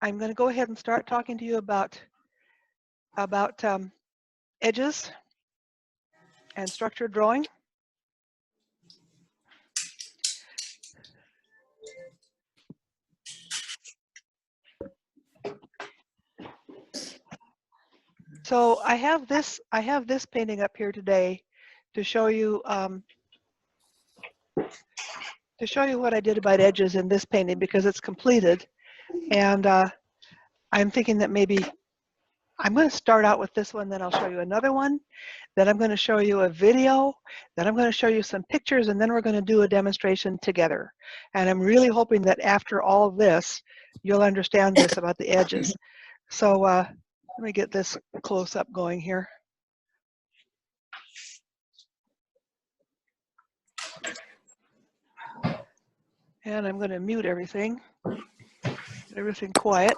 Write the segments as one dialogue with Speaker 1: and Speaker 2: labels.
Speaker 1: I'm going to go ahead and start talking to you about edges and structured drawing. So I have this painting up here today to show you what I did about edges in this painting because it's completed, and I'm thinking that maybe I'm going to start out with this one, then I'll show you another one, then I'm going to show you a video, then I'm going to show you some pictures, and then we're going to do a demonstration together. And I'm really hoping that after all of this, you'll understand this about the edges. So let me get this close-up going here. And I'm going to mute everything, get everything quiet.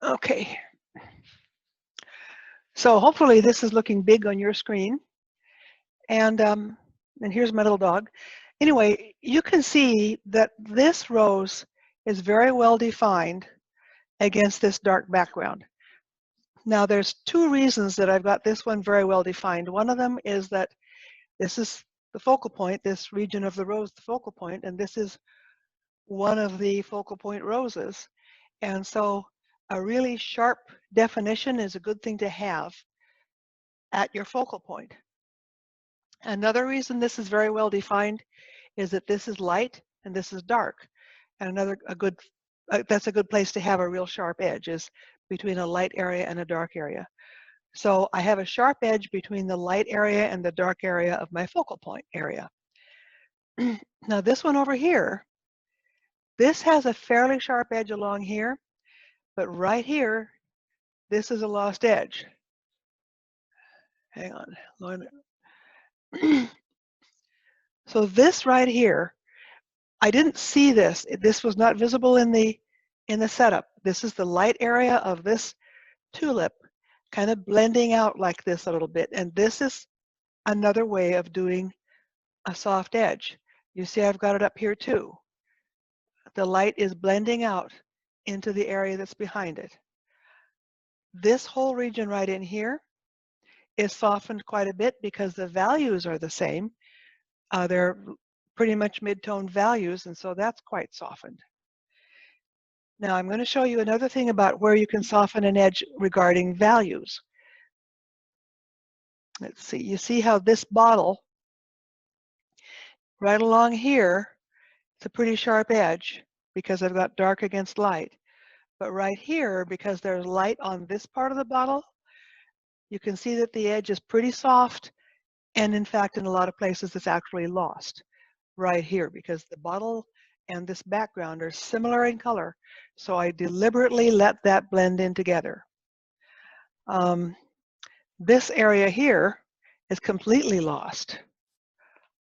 Speaker 1: Okay. So hopefully this is looking big on your screen. And here's my little dog. Anyway, you can see that this rose is very well defined against this dark background. Now there's two reasons that I've got this one very well defined. One of them is that this is the focal point, this region of the rose, the focal point, and this is one of the focal point roses. And so a really sharp definition is a good thing to have at your focal point. Another reason this is very well defined is that this is light and this is dark. And that's a good place to have a real sharp edge, is between a light area and a dark area. So I have a sharp edge between the light area and the dark area of my focal point area. Now this one over here, this has a fairly sharp edge along here, but right here, this is a lost edge. Hang on. So this right here, I didn't see this. This was not visible in the setup. This is the light area of this tulip kind of blending out like this a little bit. And this is another way of doing a soft edge. You see I've got it up here too. The light is blending out into the area that's behind it. This whole region right in here is softened quite a bit because the values are the same. They're pretty much mid-tone values, and so that's quite softened. Now I'm going to show you another thing about where you can soften an edge regarding values. Let's see, you see how this bottle, right along here, it's a pretty sharp edge because I've got dark against light. But right here, because there's light on this part of the bottle, you can see that the edge is pretty soft, and in fact in a lot of places it's actually lost right here because the bottle and this background are similar in color, so I deliberately let that blend in together. This area here is completely lost.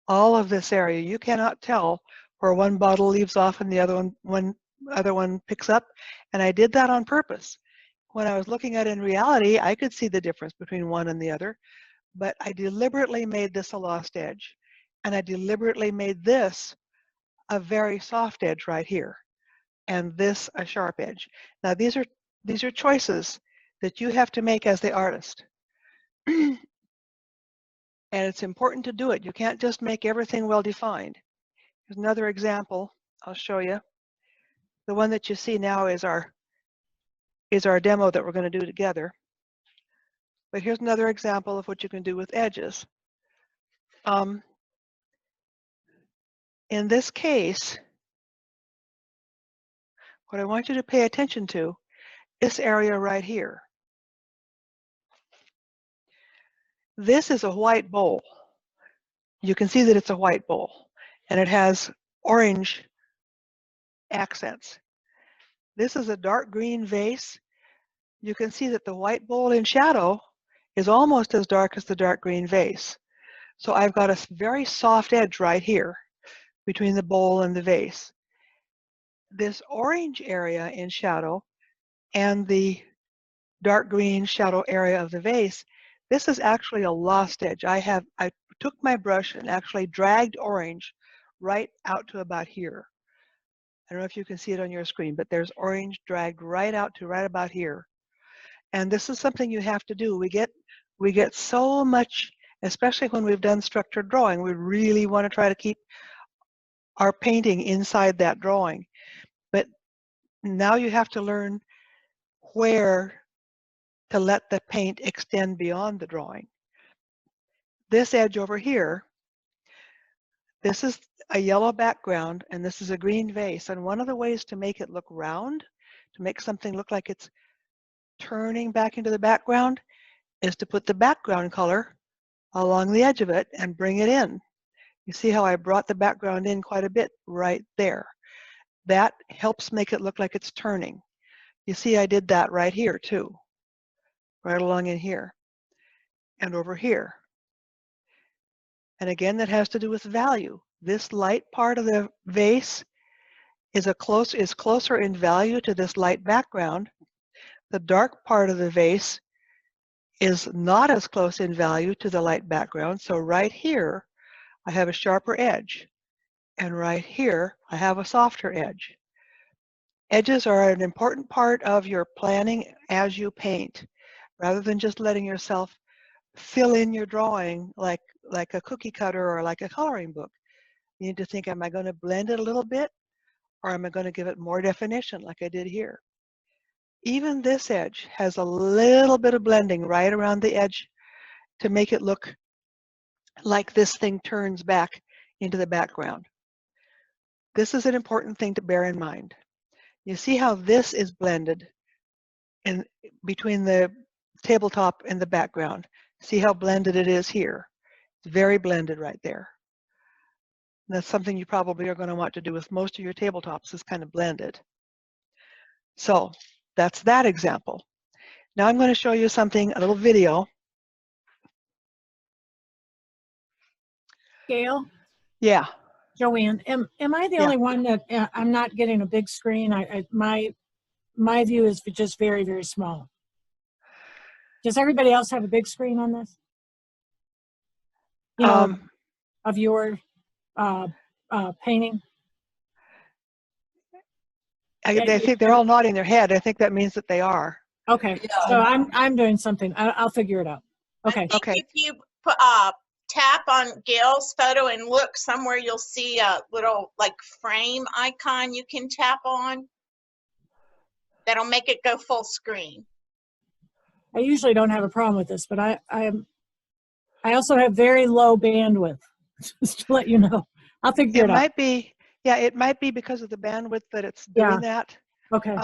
Speaker 1: All of this area, you cannot tell where one bottle leaves off and the other one picks up, and I did that on purpose. When I was looking at it in reality, I could see the difference between one and the other, but I deliberately made this a lost edge, and I deliberately made this a very soft edge right here, and this a sharp edge. Now these are choices that you have to make as the artist. And it's important to do it. You can't just make everything well defined. Here's another example I'll show you. The one that you see now is our demo that we're going to do together. But here's another example of what you can do with edges. In this case, what I want you to pay attention to, this area right here. This is a white bowl. You can see that it's a white bowl, and it has orange accents. This is a dark green vase. You can see that the white bowl in shadow is almost as dark as the dark green vase. So I've got a very soft edge right here between the bowl and the vase. This orange area in shadow and the dark green shadow area of the vase, this is actually a lost edge. I took my brush and actually dragged orange right out to about here. I don't know if you can see it on your screen, but there's orange dragged right out to right about here. And this is something you have to do. We get so much, especially when we've done structured drawing, we really want to try to keep our painting inside that drawing. But now you have to learn where to let the paint extend beyond the drawing. This edge over here, this is a yellow background and this is a green vase. And one of the ways to make it look round, to make something look like it's turning back into the background, is to put the background color along the edge of it and bring it in. You see how I brought the background in quite a bit right there. That helps make it look like it's turning. You see I did that right here too, right along in here and over here. And again, that has to do with value. This light part of the vase is closer in value to this light background. The dark part of the vase is not as close in value to the light background. So right here, I have a sharper edge. And right here, I have a softer edge. Edges are an important part of your planning as you paint, rather than just letting yourself fill in your drawing like a cookie cutter or like a coloring book. You need to think, am I going to blend it a little bit, or am I going to give it more definition like I did here? Even this edge has a little bit of blending right around the edge to make it look like this thing turns back into the background. This is an important thing to bear in mind. You see how this is blended in between the tabletop and the background. See how blended it is here. It's very blended right there. And that's something you probably are going to want to do with most of your tabletops, is kind of blended. So that's that example. Now I'm going to show you something, a little video.
Speaker 2: Gail?
Speaker 1: Yeah.
Speaker 2: Joanne, am I the only one that I'm not getting a big screen? My view is just very, very small. Does everybody else have a big screen on this? You know, of your painting?
Speaker 1: I think they're all nodding their head. I think that means that they are.
Speaker 2: Okay, yeah. So I'm doing something. I'll figure it out. Okay.
Speaker 3: Okay. If you put tap on Gail's photo and look somewhere, you'll see a little like frame icon you can tap on. That'll make it go full screen.
Speaker 2: I usually don't have a problem with this, but I also have very low bandwidth. Just to let you know, I'll figure it out.
Speaker 1: It might be because of the bandwidth that it's doing that.
Speaker 2: Okay.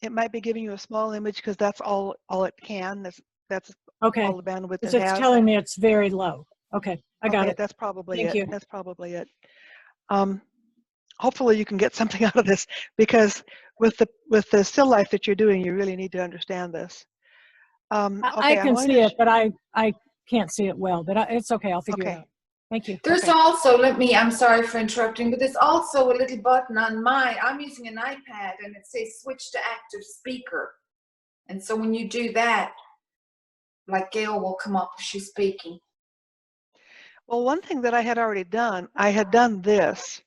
Speaker 1: It might be giving you a small image because that's all it can. That's
Speaker 2: okay.
Speaker 1: All the bandwidth it has.
Speaker 2: It's telling me it's very low. Okay, I got it.
Speaker 1: That's probably
Speaker 2: Thank you.
Speaker 1: That's probably it. Hopefully you can get something out of this, because with the still life that you're doing, you really need to understand this.
Speaker 2: I can see it, but I can't see it well. But it's okay. I'll figure it out. Thank you.
Speaker 4: There's also, I'm sorry for interrupting, but there's also a little button on I'm using an iPad, and it says switch to active speaker. And so when you do that, like Gail will come up if she's speaking.
Speaker 1: Well, one thing that I had already done, I had done this.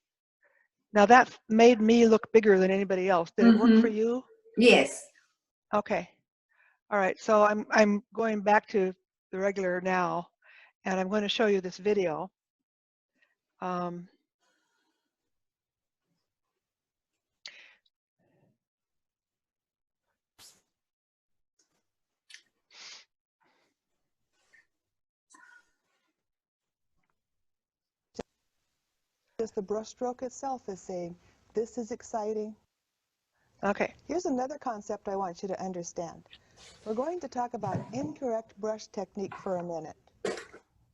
Speaker 1: Now that made me look bigger than anybody else. Did it work for you?
Speaker 4: Yes.
Speaker 1: Okay. All right. So I'm going back to the regular now, and I'm going to show you this video.
Speaker 5: Just the brushstroke itself is saying, this is exciting.
Speaker 1: Okay.
Speaker 5: Here's another concept I want you to understand. We're going to talk about incorrect brush technique for a minute.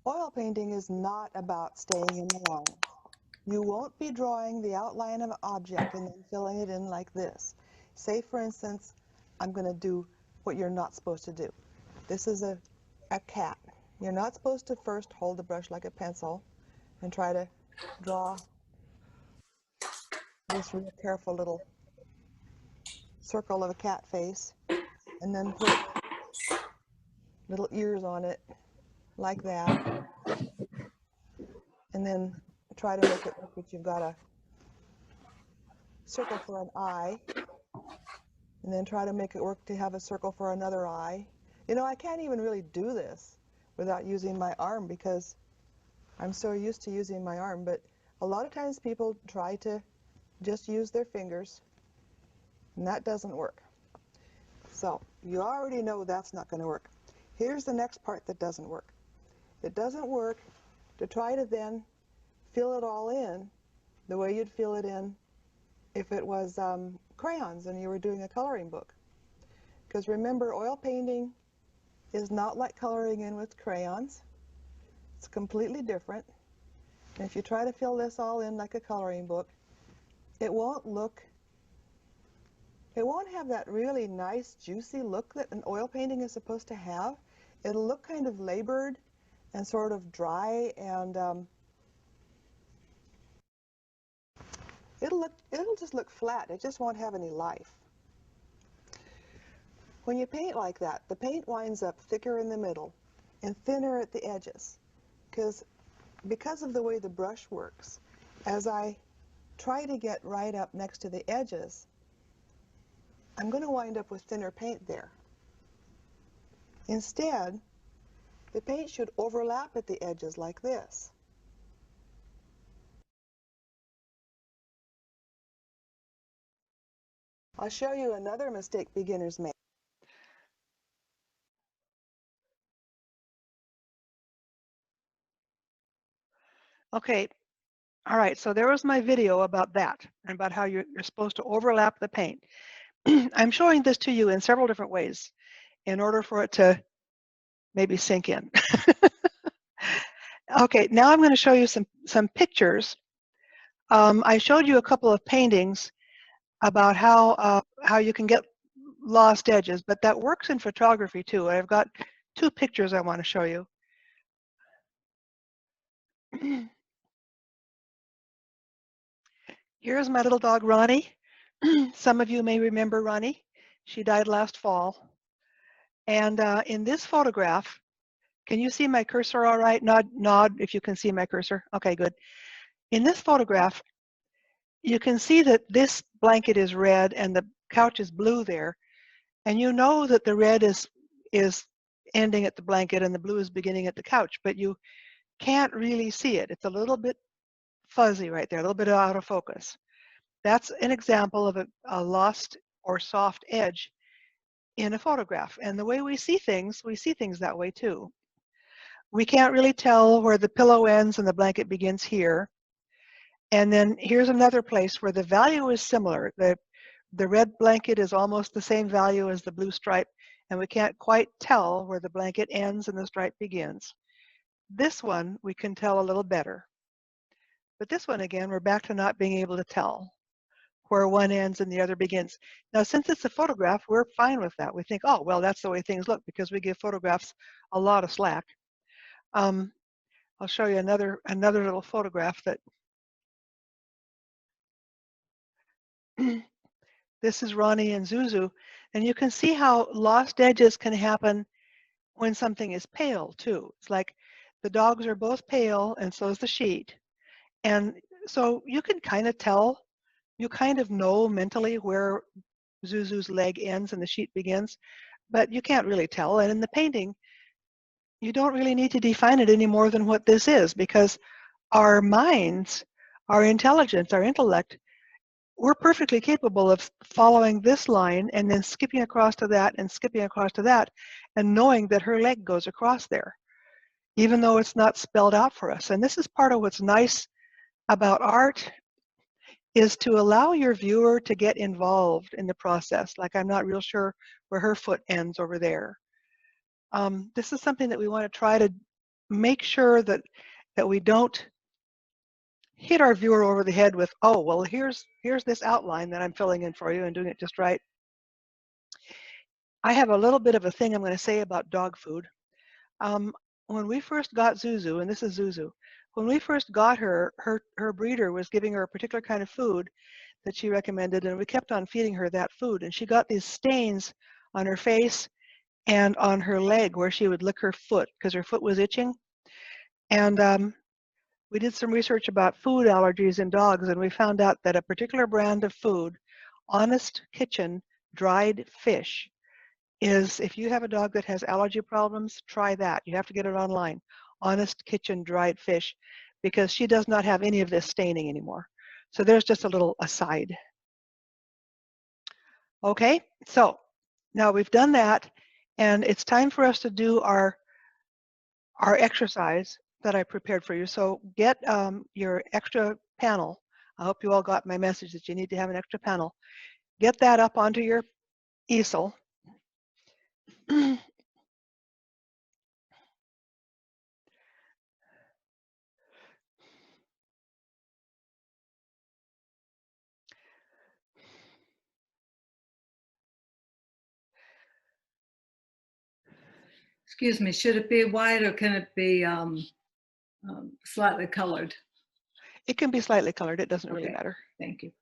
Speaker 5: Oil painting is not about staying in the line. You won't be drawing the outline of an object and then filling it in like this. Say, for instance, I'm going to do what you're not supposed to do. This is a cat. You're not supposed to first hold the brush like a pencil and try to draw this real careful little circle of a cat face, and then put little ears on it, like that. And then try to make it look like you've got a circle for an eye. And then try to make it work to have a circle for another eye. You know, I can't even really do this without using my arm because I'm so used to using my arm. But a lot of times people try to just use their fingers, and that doesn't work. So you already know that's not going to work. Here's the next part that doesn't work. It doesn't work to try to then fill it all in the way you'd fill it in if it was crayons and you were doing a coloring book. Because remember, oil painting is not like coloring in with crayons. It's completely different. And if you try to fill this all in like a coloring book, it won't have that really nice, juicy look that an oil painting is supposed to have. It'll look kind of labored and sort of dry, and it'll just look flat. It just won't have any life. When you paint like that, the paint winds up thicker in the middle and thinner at the edges, because of the way the brush works. As I try to get right up next to the edges, I'm going to wind up with thinner paint there. Instead, the paint should overlap at the edges like this. I'll show you another mistake beginners make.
Speaker 1: Okay, all right, so there was my video about that, and about how you're supposed to overlap the paint. I'm showing this to you in several different ways in order for it to maybe sink in. Okay, now I'm going to show you some pictures. I showed you a couple of paintings about how you can get lost edges, but that works in photography too. I've got two pictures I want to show you. Here's my little dog, Ronnie. Some of you may remember Ronnie. She died last fall. And in this photograph, can you see my cursor all right? Nod if you can see my cursor. Okay, good. In this photograph, you can see that this blanket is red and the couch is blue there. And you know that the red is ending at the blanket and the blue is beginning at the couch, but you can't really see it. It's a little bit fuzzy right there, a little bit out of focus. That's an example of a lost or soft edge in a photograph. And the way we see things that way too. We can't really tell where the pillow ends and the blanket begins here. And then here's another place where the value is similar. The red blanket is almost the same value as the blue stripe, and we can't quite tell where the blanket ends and the stripe begins. This one we can tell a little better. But this one, again, we're back to not being able to tell where one ends and the other begins. Now, since it's a photograph, we're fine with that. We think, oh, well, that's the way things look, because we give photographs a lot of slack. I'll show you another little photograph that this is Ronnie and Zuzu, and you can see how lost edges can happen when something is pale too. It's like the dogs are both pale and so is the sheet. And so you can kind of tell, you kind of know mentally where Zuzu's leg ends and the sheet begins, but you can't really tell. And in the painting, you don't really need to define it any more than what this is, because our minds, our intelligence, our intellect, we're perfectly capable of following this line and then skipping across to that and skipping across to that and knowing that her leg goes across there, even though it's not spelled out for us. And this is part of what's nice about art, is to allow your viewer to get involved in the process. Like, I'm not real sure where her foot ends over there. This is something that we want to try to make sure that we don't hit our viewer over the head with, oh, well, here's this outline that I'm filling in for you and doing it just right. I have a little bit of a thing I'm going to say about dog food. When we first got Zuzu, and this is Zuzu, when we first got her, her breeder was giving her a particular kind of food that she recommended, and we kept on feeding her that food, and she got these stains on her face and on her leg where she would lick her foot because her foot was itching. And we did some research about food allergies in dogs, and we found out that a particular brand of food, Honest Kitchen dried fish, is, if you have a dog that has allergy problems, try that. You have to get it online. Honest Kitchen dried fish, because she does not have any of this staining anymore. So there's just a little aside. Okay, so now we've done that, and it's time for us to do our exercise that I prepared for you. So get your extra panel. I hope you all got my message that you need to have an extra panel. Get that up onto your easel.
Speaker 6: Excuse me, should it be white or can it be slightly colored?
Speaker 1: It can be slightly colored. It doesn't really
Speaker 6: Okay.
Speaker 1: matter.
Speaker 6: Thank you.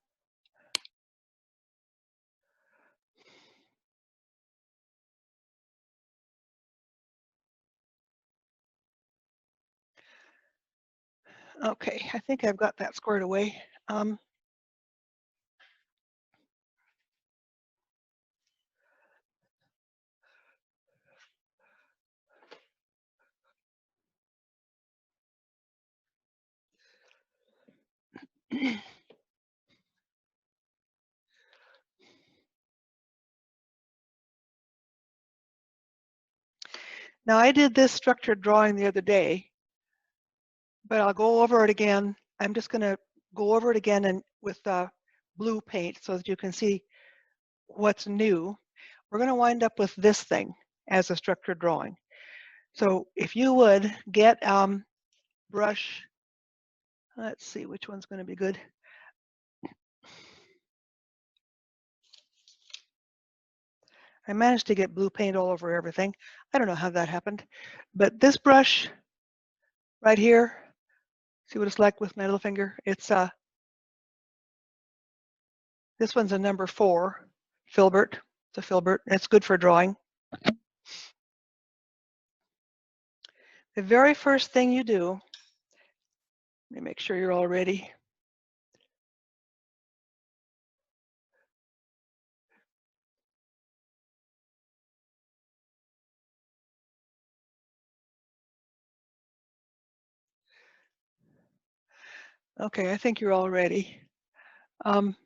Speaker 1: Okay, I think I've got that squared away. Now I did this structured drawing the other day, but I'll go over it again. I'm just going to go over it again and with blue paint so that you can see what's new. We're going to wind up with this thing as a structured drawing. So if you would get brush, let's see which one's going to be good. I managed to get blue paint all over everything. I don't know how that happened, but this brush right here, see what it's like with my little finger? It's this one's a number 4, Filbert. It's a Filbert, and it's good for drawing. The very first thing you do, let me make sure you're all ready. Okay, I think you're all ready. I'm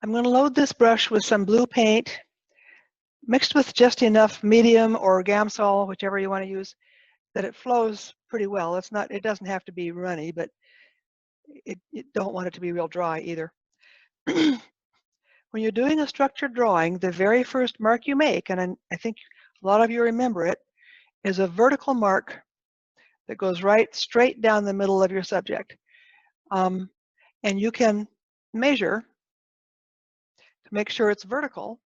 Speaker 1: going to load this brush with some blue paint mixed with just enough medium or Gamsol, whichever you want to use, that it flows pretty well. It's not, it doesn't have to be runny, but you don't want it to be real dry either. When you're doing a structured drawing, the very first mark you make, and I think a lot of you remember it, is a vertical mark that goes right straight down the middle of your subject. And you can measure to make sure it's vertical.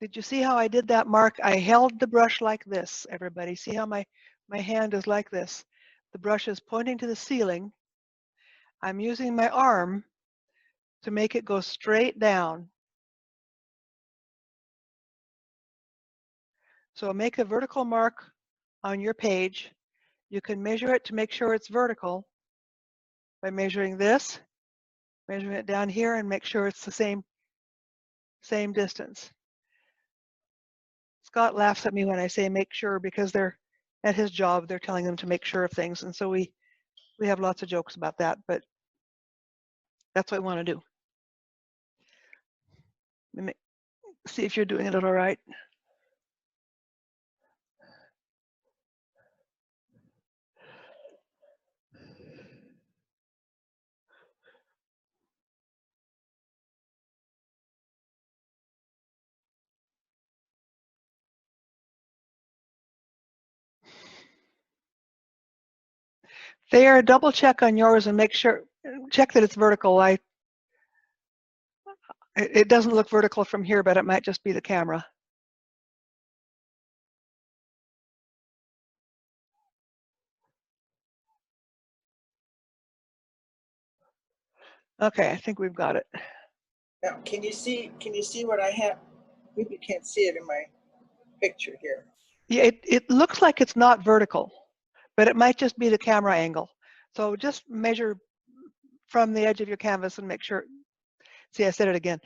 Speaker 1: Did you see how I did that mark? I held the brush like this, everybody. See how my hand is like this? The brush is pointing to the ceiling. I'm using my arm to make it go straight down. So make a vertical mark on your page. You can measure it to make sure it's vertical by measuring this, measuring it down here, and make sure it's the same distance. Scott laughs at me when I say make sure, because they're at his job, they're telling him to make sure of things, and so we have lots of jokes about that, but that's what I want to do. Let me see if you're doing it all right. There, double check on yours and make sure, check that it's vertical. It doesn't look vertical from here, but it might just be the camera. Okay, I think we've got it.
Speaker 7: Now, can you see what I have? Maybe you can't see it in my picture here.
Speaker 1: Yeah, it looks like it's not vertical, but it might just be the camera angle. So just measure from the edge of your canvas and make sure. See, I said it again.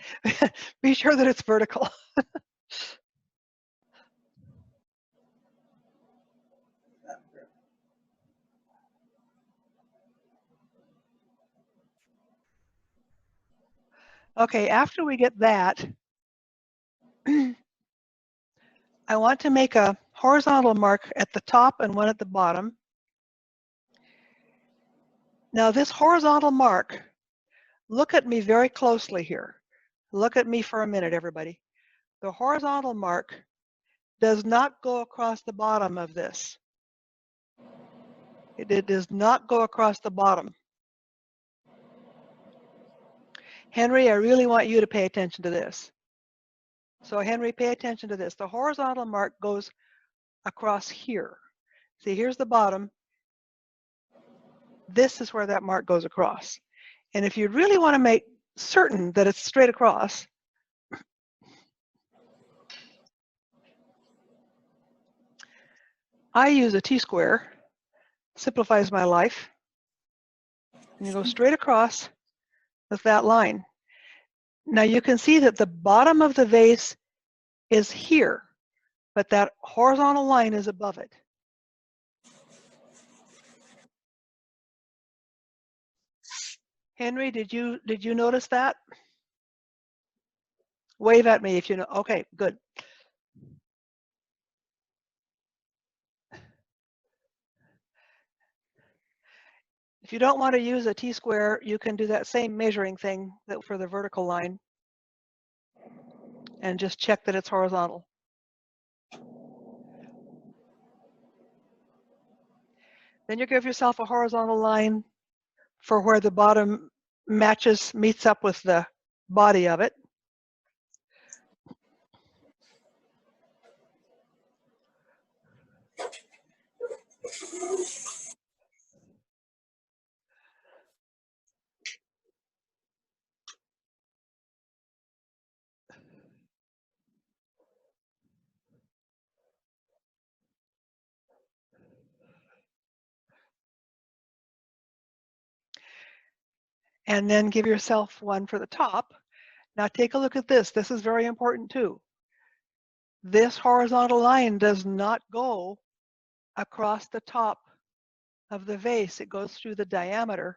Speaker 1: Be sure that it's vertical. Okay, after we get that, I want to make a horizontal mark at the top and one at the bottom. Now this horizontal mark, look at me very closely here. Look at me for a minute, everybody. The horizontal mark does not go across the bottom of this. It does not go across the bottom. Henry, I really want you to pay attention to this. So Henry, pay attention to this. The horizontal mark goes across here. See, here's the bottom. This is where that mark goes across. And if you really want to make certain that it's straight across, I use a T-square. Simplifies my life. And you go straight across with that line. Now you can see that the bottom of the vase is here, but that horizontal line is above it. Henry, did you notice that? Wave at me if you know. Okay, good. If you don't want to use a T-square, you can do that same measuring thing that for the vertical line and just check that it's horizontal. Then you give yourself a horizontal line for where the bottom meets up with the body of it. And then give yourself one for the top. Now take a look at this. This is very important too. This horizontal line does not go across the top of the vase. It goes through the diameter.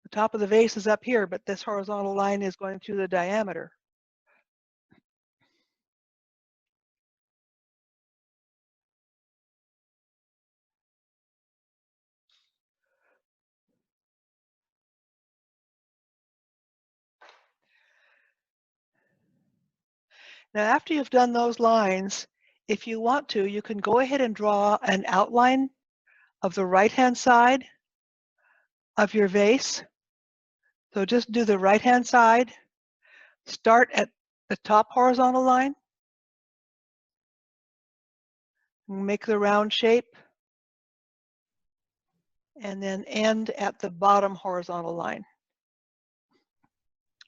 Speaker 1: The top of the vase is up here, but this horizontal line is going through the diameter. Now, after you've done those lines, if you want to, you can go ahead and draw an outline of the right-hand side of your vase. So just do the right-hand side. Start at the top horizontal line. Make the round shape. And then end at the bottom horizontal line.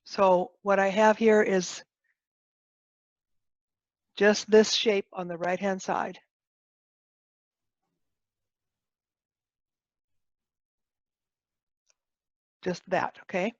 Speaker 1: So what I have here is just this shape on the right-hand side. Just that, okay?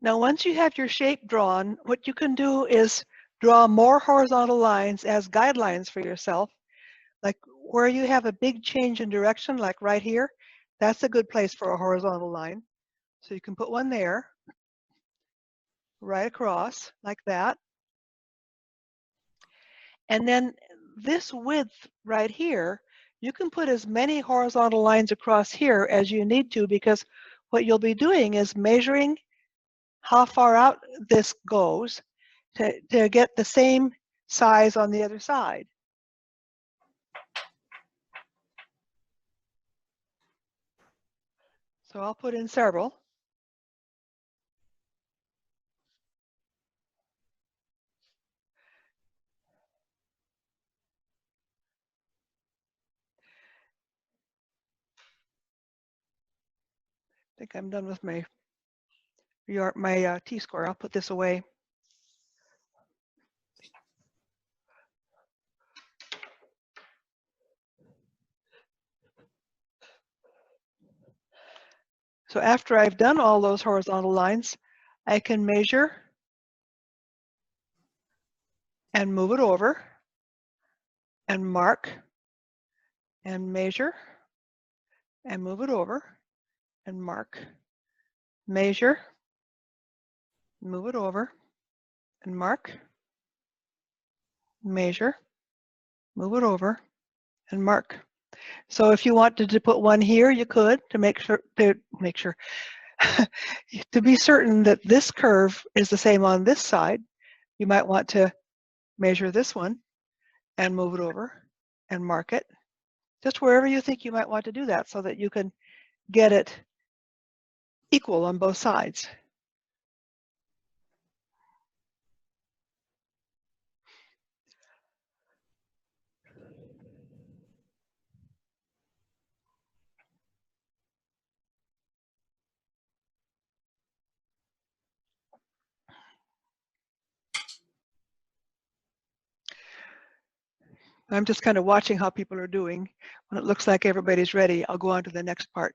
Speaker 1: Now, once you have your shape drawn, what you can do is draw more horizontal lines as guidelines for yourself. Like where you have a big change in direction, like right here, that's a good place for a horizontal line. So you can put one there, right across, like that. And then this width right here, you can put as many horizontal lines across here as you need to, because what you'll be doing is measuring how far out this goes to get the same size on the other side. So I'll put in several. I think I'm done with my T-square. I'll put this away. So after I've done all those horizontal lines, I can measure and move it over and mark and measure and move it over and mark, measure, move it over and mark, measure, move it over and mark. So if you wanted to put one here, you could, to make sure to be certain that this curve is the same on this side. You might want to measure this one and move it over and mark it, just wherever you think you might want to do that, so that you can get it equal on both sides. I'm just kind of watching how people are doing. When it looks like everybody's ready, I'll go on to the next part.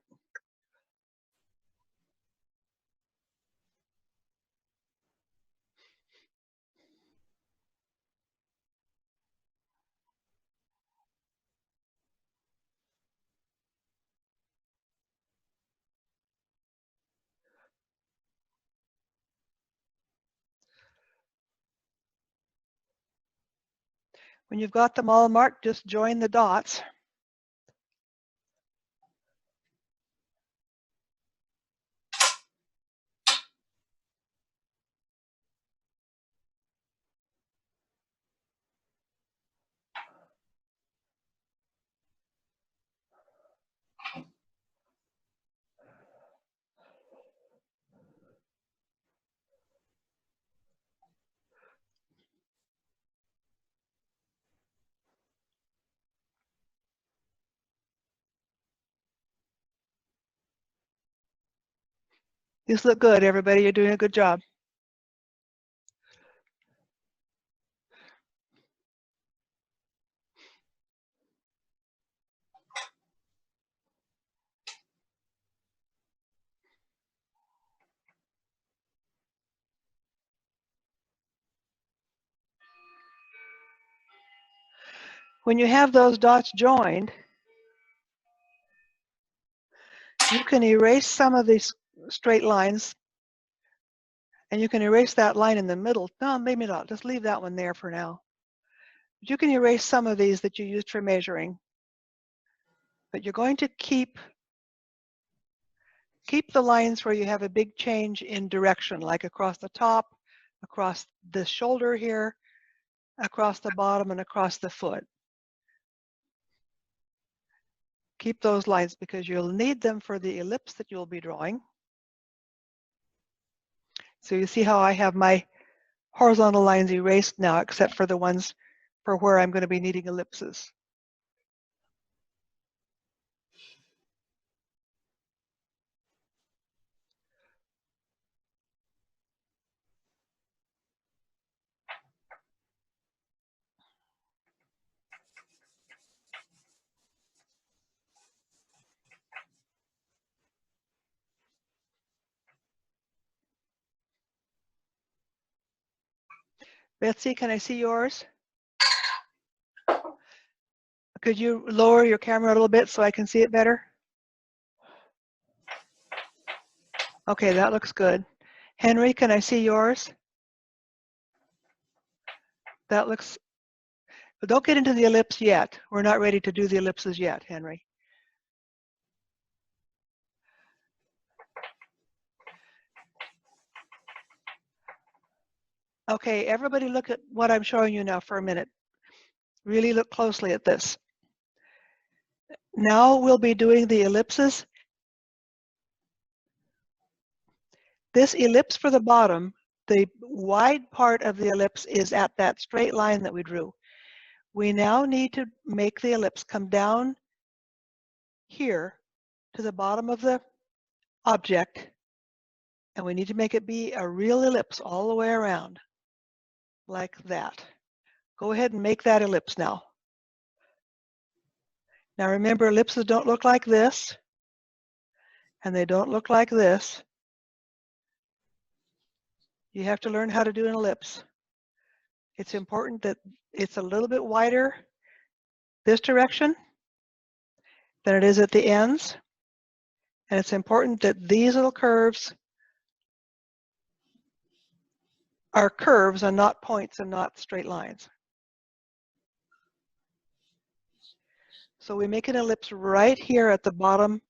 Speaker 1: When you've got them all marked, just join the dots. These look good, everybody. You're doing a good job. When you have those dots joined, you can erase some of these straight lines, and you can erase that line in the middle. No, maybe not. Just leave that one there for now. But you can erase some of these that you used for measuring. But you're going to keep the lines where you have a big change in direction, like across the top, across the shoulder here, across the bottom, and across the foot. Keep those lines because you'll need them for the ellipse that you'll be drawing. So you see how I have my horizontal lines erased now, except for the ones for where I'm going to be needing ellipses. Betsy, can I see yours? Could you lower your camera a little bit so I can see it better? Okay, that looks good. Henry, can I see yours? That looks, but don't get into the ellipse yet. We're not ready to do the ellipses yet, Henry. Okay, everybody look at what I'm showing you now for a minute. Really look closely at this. Now we'll be doing the ellipses. This ellipse for the bottom, the wide part of the ellipse is at that straight line that we drew. We now need to make the ellipse come down here to the bottom of the object, and we need to make it be a real ellipse all the way around, like that. Go ahead and make that ellipse now. Now remember, ellipses don't look like this, and they don't look like this. You have to learn how to do an ellipse. It's important that it's a little bit wider this direction than it is at the ends. And it's important that these little curves are curves and not points and not straight lines. So we make an ellipse right here at the bottom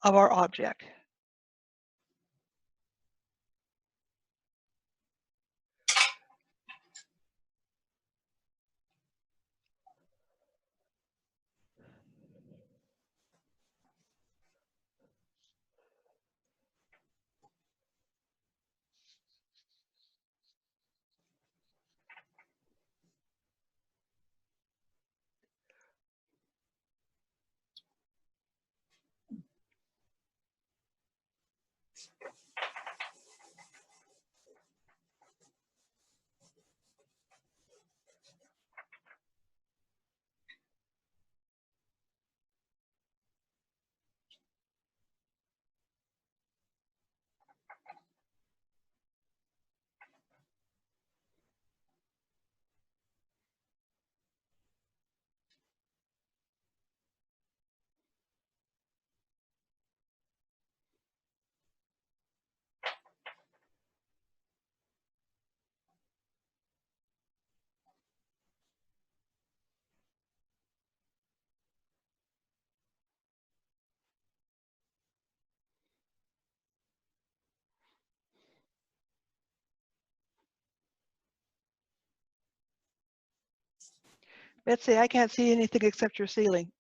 Speaker 1: of our object. Betsy, I can't see anything except your ceiling.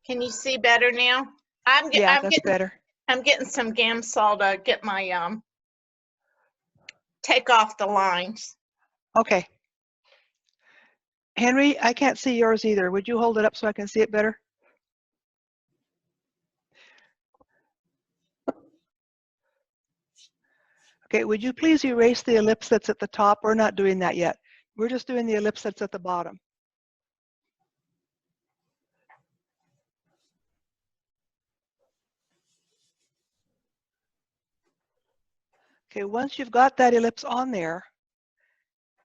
Speaker 3: Can you see better now?
Speaker 1: Yeah, that's better.
Speaker 3: I'm getting some Gamsol to get my take off the lines.
Speaker 1: Okay. Henry, I can't see yours either. Would you hold it up so I can see it better? Okay, would you please erase the ellipse that's at the top? We're not doing that yet. We're just doing the ellipse that's at the bottom. Okay, once you've got that ellipse on there,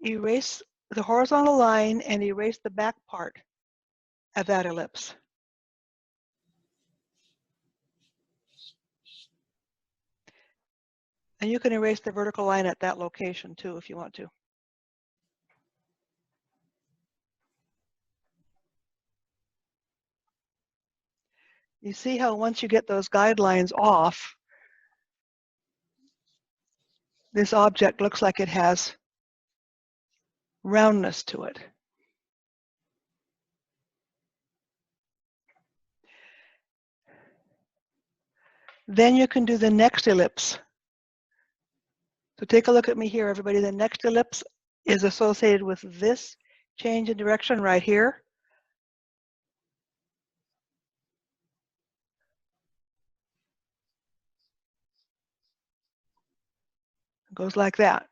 Speaker 1: erase the horizontal line and erase the back part of that ellipse. And you can erase the vertical line at that location too if you want to. You see how once you get those guidelines off, this object looks like it has roundness to it. Then you can do the next ellipse. So take a look at me here, everybody. The next ellipse is associated with this change in direction right here. It goes like that.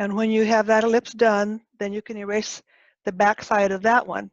Speaker 1: And when you have that ellipse done, then you can erase the back side of that one.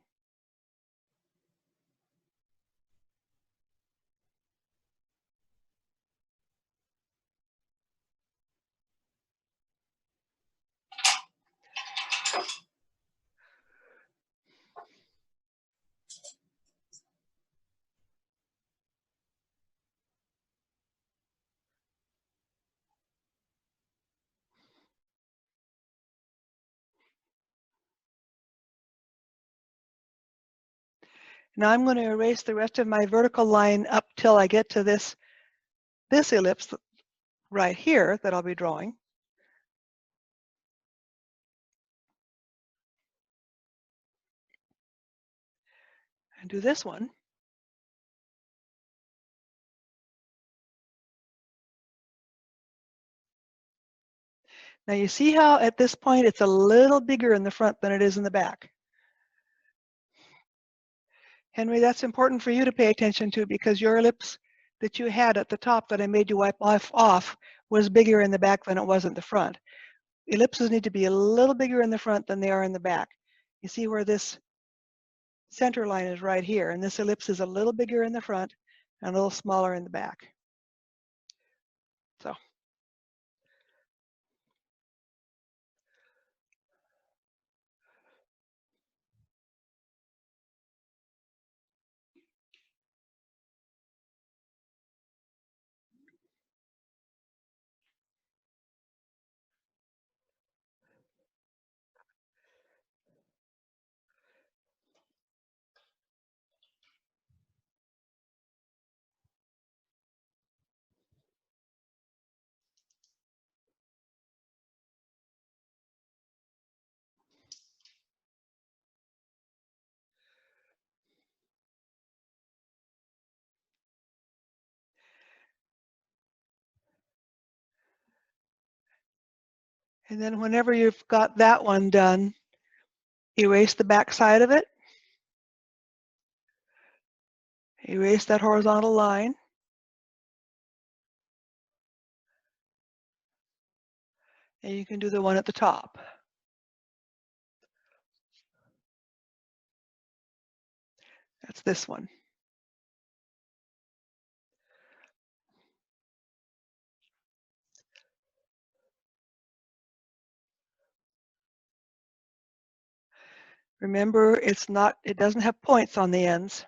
Speaker 1: Now I'm going to erase the rest of my vertical line up till I get to this ellipse right here that I'll be drawing. And do this one. Now you see how at this point it's a little bigger in the front than it is in the back. Henry, that's important for you to pay attention to because your ellipse that you had at the top that I made you wipe off was bigger in the back than it was in the front. Ellipses need to be a little bigger in the front than they are in the back. You see where this center line is right here, and this ellipse is a little bigger in the front and a little smaller in the back. So. And then whenever you've got that one done, erase the back side of it. Erase that horizontal line. And you can do the one at the top. That's this one. Remember, it doesn't have points on the ends.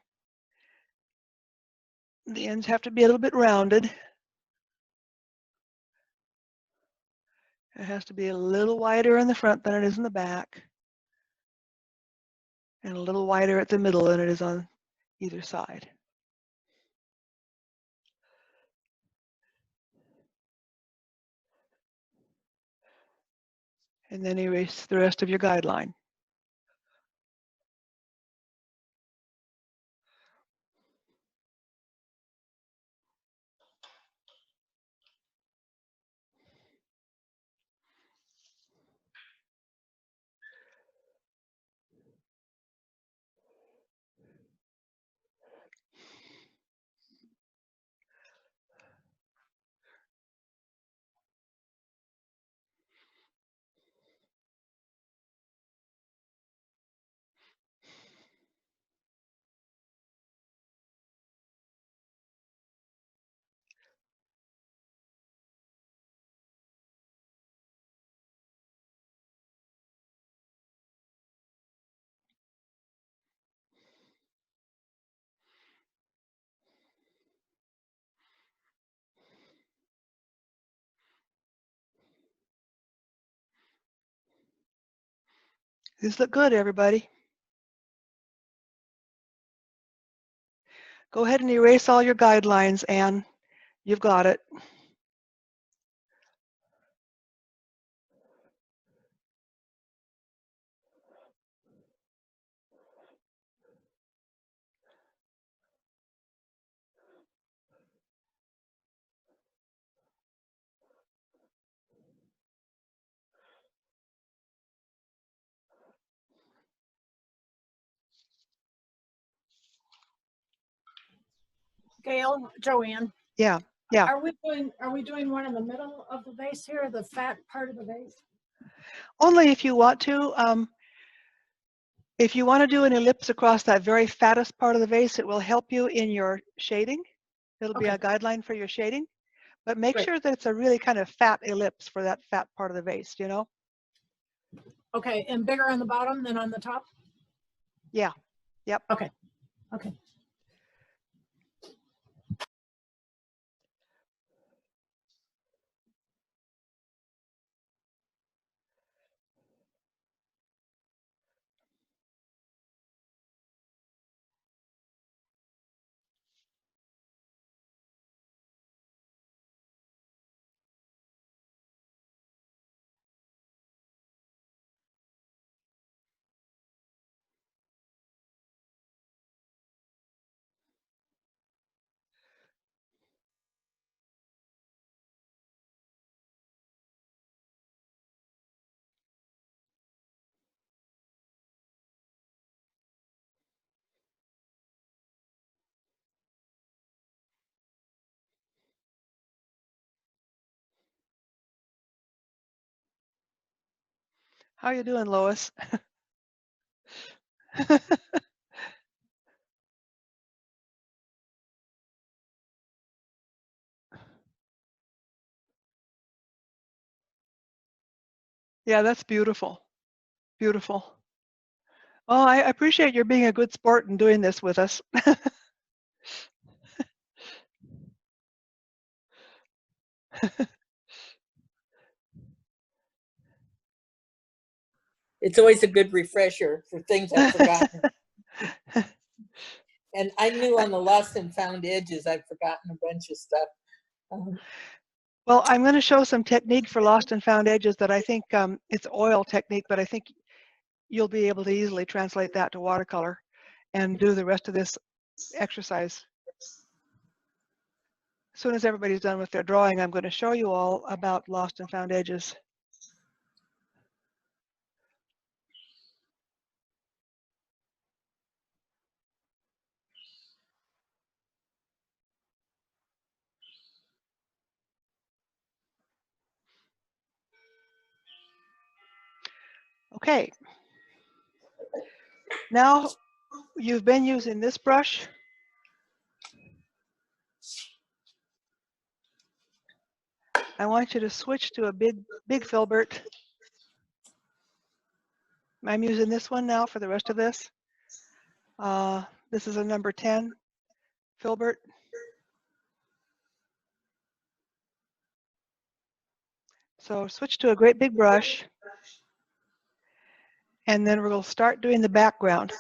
Speaker 1: The ends have to be a little bit rounded. It has to be a little wider in the front than it is in the back. And a little wider at the middle than it is on either side. And then erase the rest of your guideline. These look good, everybody. Go ahead and erase all your guidelines, Anne. You've got it.
Speaker 2: Gail, Joanne.
Speaker 1: Yeah, yeah.
Speaker 2: Are we doing one in the middle of the vase here, the fat part of the vase?
Speaker 1: Only if you want to. If you want to do an ellipse across that very fattest part of the vase, it will help you in your shading. It'll be
Speaker 2: Okay.
Speaker 1: a guideline for your shading. But make
Speaker 2: Great.
Speaker 1: sure that it's a really kind of fat ellipse for that fat part of the vase, you know?
Speaker 2: Okay, and bigger on the bottom than on the top?
Speaker 1: Yeah. Yep.
Speaker 2: Okay. Okay.
Speaker 1: How you doing, Lois? Yeah, that's beautiful. Beautiful. Oh, I appreciate your being a good sport and doing this with us.
Speaker 8: It's always a good refresher for things I've forgotten. And I knew on the Lost and Found Edges, I've forgotten a bunch of stuff.
Speaker 1: Well, I'm going to show some technique for lost and found edges that I think it's oil technique, but I think you'll be able to easily translate that to watercolor and do the rest of this exercise. As soon as everybody's done with their drawing, I'm going to show you all about lost and found edges. Okay. Now you've been using this brush. I want you to switch to a big filbert. I'm using this one now for the rest of this. This is a number 10 filbert. So switch to a great big brush, and then we'll start doing the background.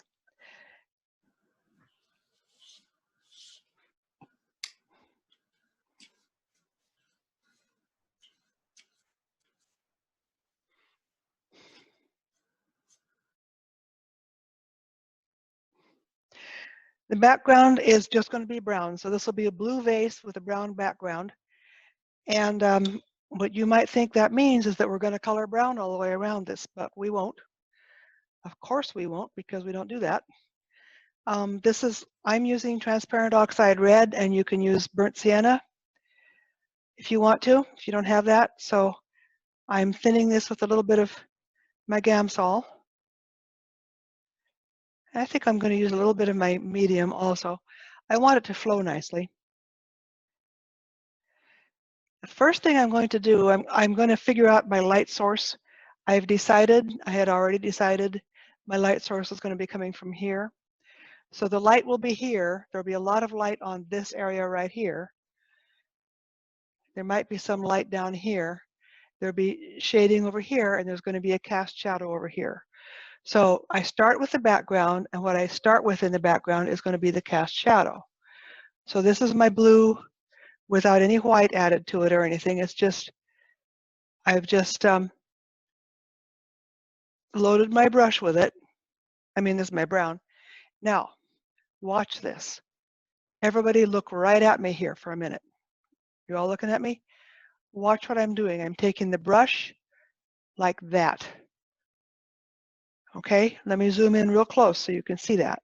Speaker 1: The background is just going to be brown. So this will be a blue vase with a brown background. And what you might think that means is that we're going to color brown all the way around this, but we won't. Of course we won't, because we don't do that. I'm using transparent oxide red, and you can use burnt sienna if you want to, if you don't have that. So I'm thinning this with a little bit of my Gamsol. I think I'm going to use a little bit of my medium also. I want it to flow nicely. The first thing I'm going to do, I'm going to figure out my light source. I had already decided my light source is going to be coming from here. So the light will be here. There'll be a lot of light on this area right here. There might be some light down here. There'll be shading over here, and there's going to be a cast shadow over here. So I start with the background, and what I start with in the background is going to be the cast shadow. So this is my blue without any white added to it or anything. It's just, I've just loaded my brush with it. I mean, this is my brown. Now, watch this. Everybody look right at me here for a minute. You're all looking at me? Watch what I'm doing. I'm taking the brush like that. Okay, let me zoom in real close so you can see that.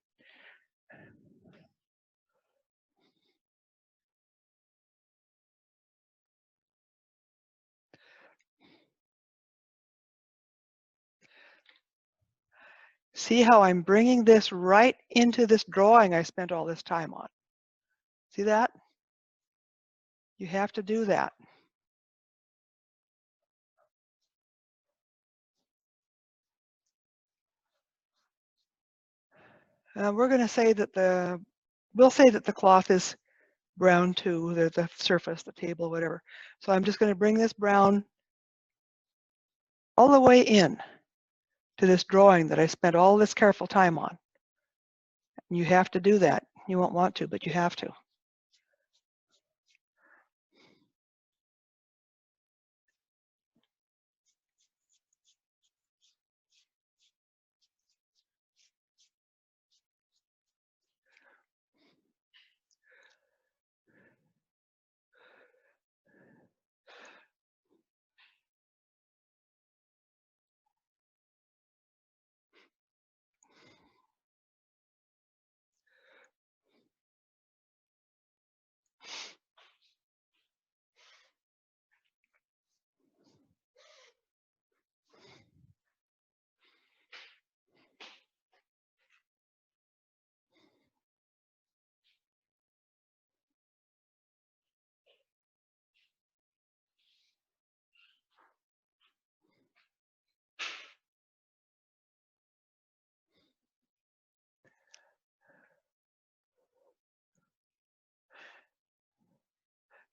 Speaker 1: See how I'm bringing this right into this drawing I spent all this time on. See that? You have to do that. We're going to say that we'll say that the cloth is brown too, the surface, the table, whatever. So I'm just going to bring this brown all the way in to this drawing that I spent all this careful time on. You have to do that. You won't want to, but you have to.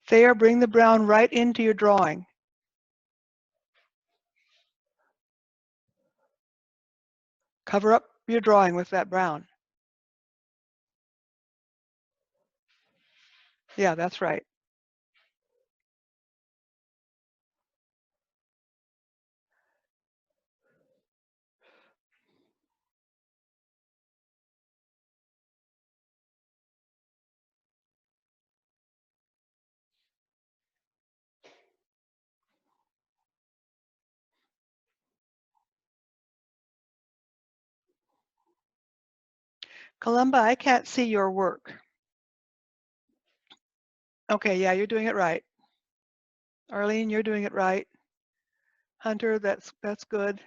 Speaker 1: Thayer, bring the brown right into your drawing. Cover up your drawing with that brown. Yeah, that's right. Columba, I can't see your work. Okay, yeah, you're doing it right. Arlene, you're doing it right. Hunter, that's good.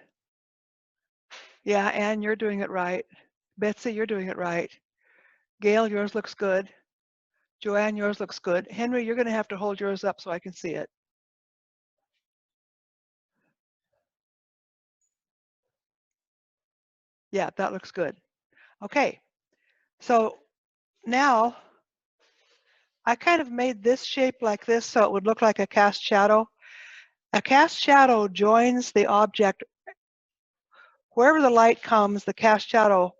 Speaker 1: Yeah, Anne, you're doing it right. Betsy, you're doing it right. Gail, yours looks good. Joanne, yours looks good. Henry, you're going to have to hold yours up so I can see it. Yeah, that looks good. Okay, so now I kind of made this shape like this so it would look like a cast shadow. A cast shadow joins the object. Wherever the light comes, the cast shadow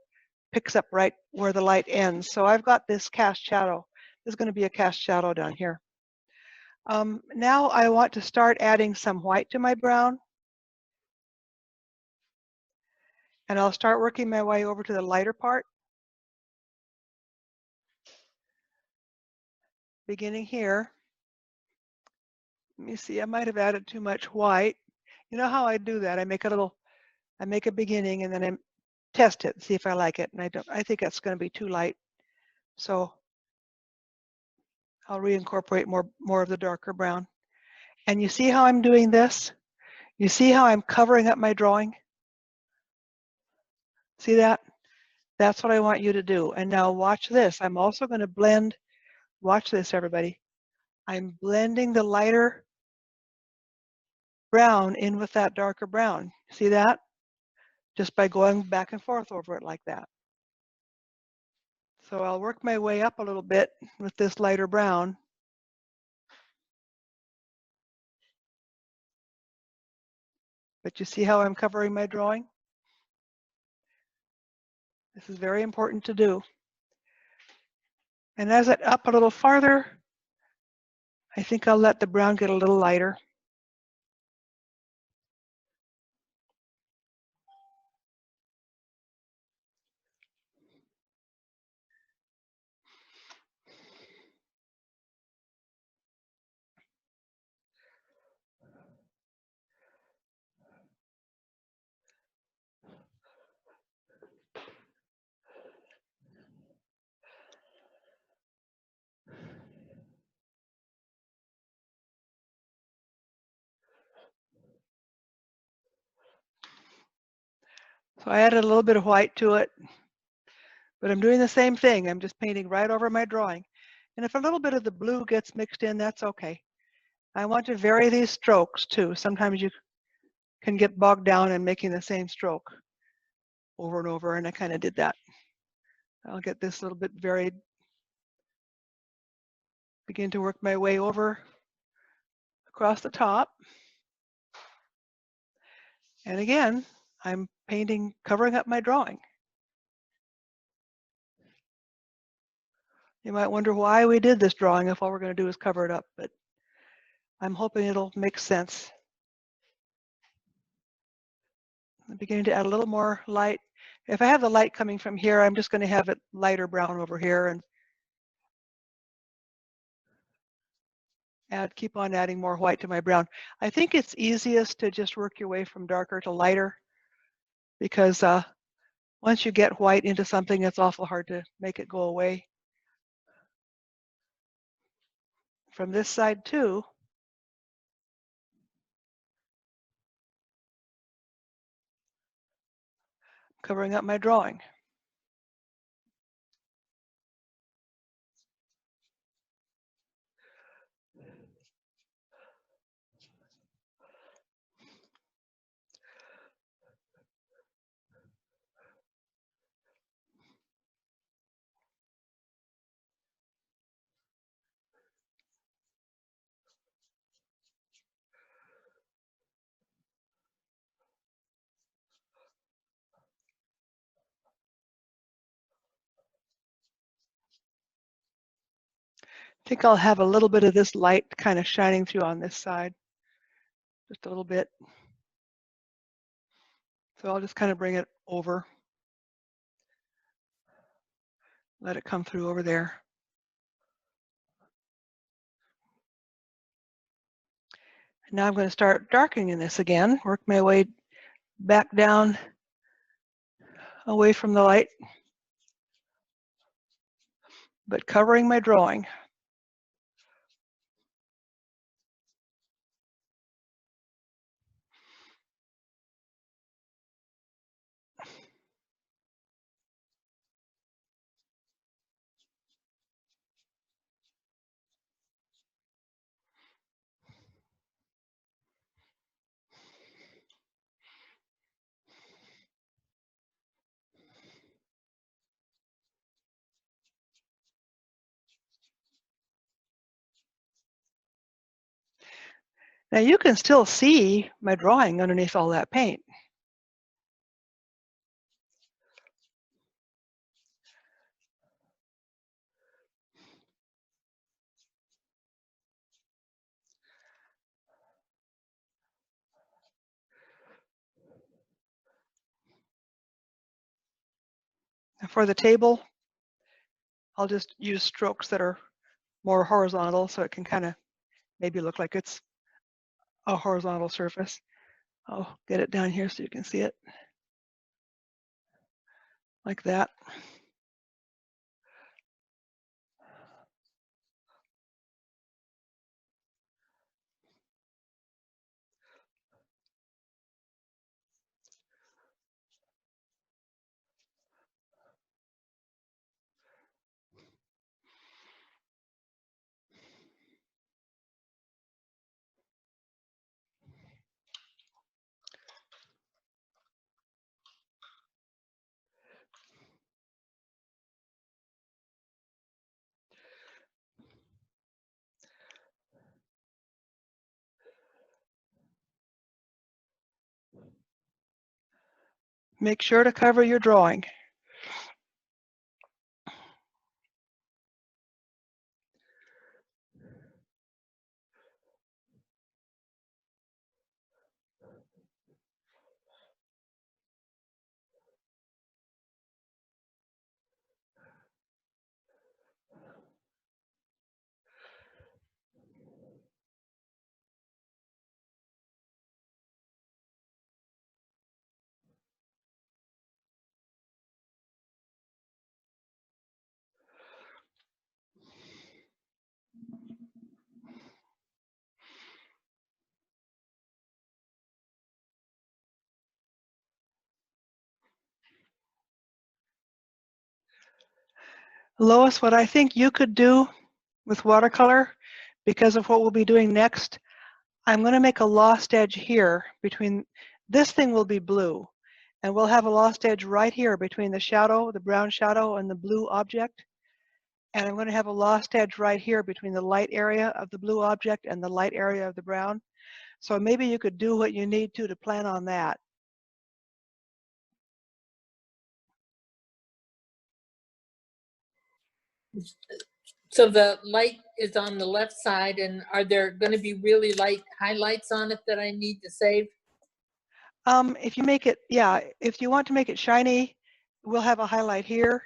Speaker 1: picks up right where the light ends. So I've got this cast shadow. There's going to be a cast shadow down here. Now I want to start adding some white to my brown. And I'll start working my way over to the lighter part. Beginning here. Let me see, I might have added too much white. You know how I do that? I make a beginning and then I test it and see if I like it. And I think that's going to be too light. So I'll reincorporate more of the darker brown. And you see how I'm doing this? You see how I'm covering up my drawing? See that? That's what I want you to do. And now watch this. I'm also going to blend, watch this everybody. I'm blending the lighter brown in with that darker brown. See that? Just by going back and forth over it like that. So I'll work my way up a little bit with this lighter brown. But you see how I'm covering my drawing? This is very important to do. And as it up a little farther, I think I'll let the brown get a little lighter. So I added a little bit of white to it, but I'm doing the same thing. I'm just painting right over my drawing. And if a little bit of the blue gets mixed in, that's okay. I want to vary these strokes too. Sometimes you can get bogged down in making the same stroke over and over, and I kind of did that. I'll get this a little bit varied. Begin to work my way over across the top. And again, I'm painting, covering up my drawing. You might wonder why we did this drawing if all we're going to do is cover it up, but I'm hoping it'll make sense. I'm beginning to add a little more light. If I have the light coming from here, I'm just going to have it lighter brown over here and keep on adding more white to my brown. I think it's easiest to just work your way from darker to lighter because once you get white into something, it's awful hard to make it go away. From this side too, covering up my drawing. I think I'll have a little bit of this light kind of shining through on this side, just a little bit. So I'll just kind of bring it over, let it come through over there. And now I'm going to start darkening this again, work my way back down away from the light, but covering my drawing. Now you can still see my drawing underneath all that paint. And for the table, I'll just use strokes that are more horizontal so it can kind of maybe look like it's a horizontal surface. I'll get it down here so you can see it like that. Make sure to cover your drawing. Lois, what I think you could do with watercolor, because of what we'll be doing next, I'm going to make a lost edge here between, this thing will be blue, and we'll have a lost edge right here between the shadow, the brown shadow, and the blue object. And I'm going to have a lost edge right here between the light area of the blue object and the light area of the brown. So maybe you could do what you need to plan on that.
Speaker 8: So the light is on the left side, and are there going to be really light highlights on it that I need to save?
Speaker 1: If you make it, yeah, if you want to make it shiny, we'll have a highlight here.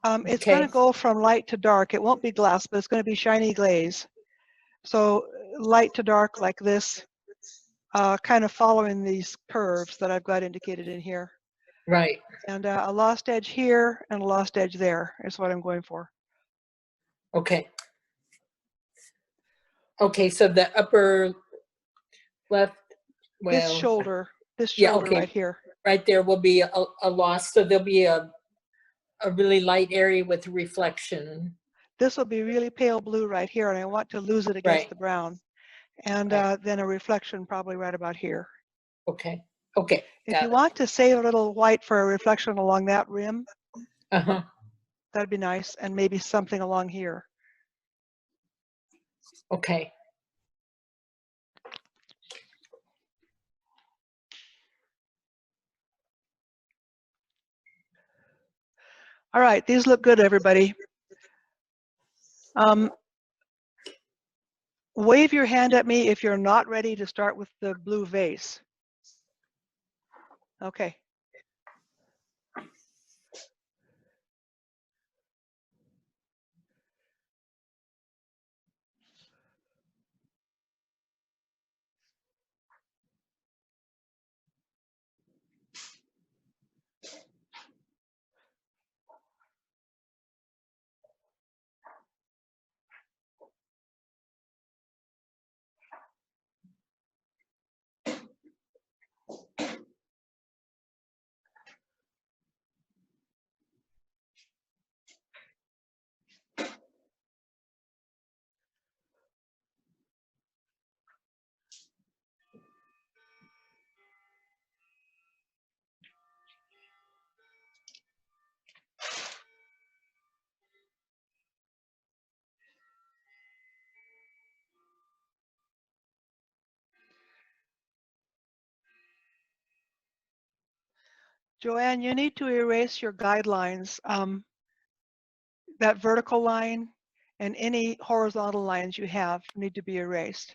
Speaker 1: It's going to
Speaker 8: Okay.
Speaker 1: go from light to dark. It won't be glass, but it's going to be shiny glaze. So light to dark like this, kind of following these curves that I've got indicated in here.
Speaker 8: Right.
Speaker 1: And a lost edge here and a lost edge there is what I'm going for.
Speaker 8: Okay. Okay, so the upper left,
Speaker 1: This
Speaker 8: well,
Speaker 1: shoulder
Speaker 8: yeah, okay.
Speaker 1: right here.
Speaker 8: Right there will be a loss. So there'll be a really light area with reflection.
Speaker 1: This will be really pale blue right here, and I want to lose it against
Speaker 8: Right.
Speaker 1: the brown. And
Speaker 8: Right.
Speaker 1: then a reflection probably right about here.
Speaker 8: Okay. Okay.
Speaker 1: If you want to save a little white for a reflection along that rim,
Speaker 8: Uh-huh.
Speaker 1: that'd be nice, and maybe something along here.
Speaker 8: Okay.
Speaker 1: All right, these look good, everybody. Wave your hand at me if you're not ready to start with the blue vase. Okay. Joanne, you need to erase your guidelines, that vertical line and any horizontal lines you have need to be erased.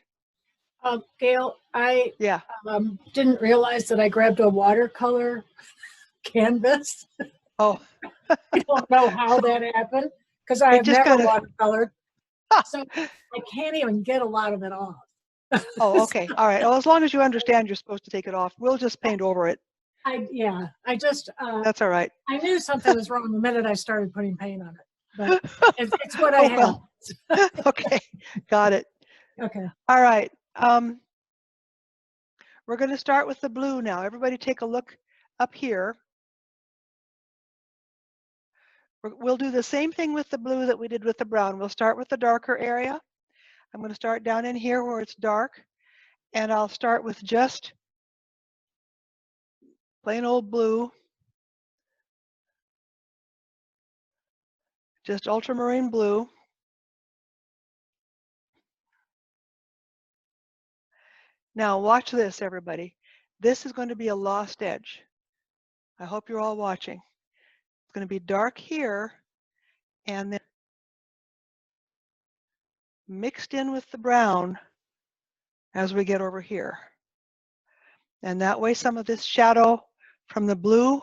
Speaker 2: Gail, I
Speaker 1: Yeah.
Speaker 2: didn't realize that I grabbed a watercolor canvas.
Speaker 1: Oh.
Speaker 2: I don't know how that happened because I have
Speaker 1: just
Speaker 2: never
Speaker 1: kinda-
Speaker 2: watercolored. So I can't even get a lot of it off.
Speaker 1: Oh, okay. All right. Well, as long as you understand you're supposed to take it off, we'll just paint over it.
Speaker 2: I just,
Speaker 1: That's all right.
Speaker 2: I knew something was wrong the minute I started putting paint on it, but it's what I have.
Speaker 1: Well. Okay, got it.
Speaker 2: Okay.
Speaker 1: All right. We're going to start with the blue now. Everybody take a look up here. We'll do the same thing with the blue that we did with the brown. We'll start with the darker area. I'm going to start down in here where it's dark, and I'll start with just plain old blue, just ultramarine blue. Now watch this, everybody. This is going to be a lost edge. I hope you're all watching. It's going to be dark here, and then mixed in with the brown as we get over here. And that way some of this shadow from the blue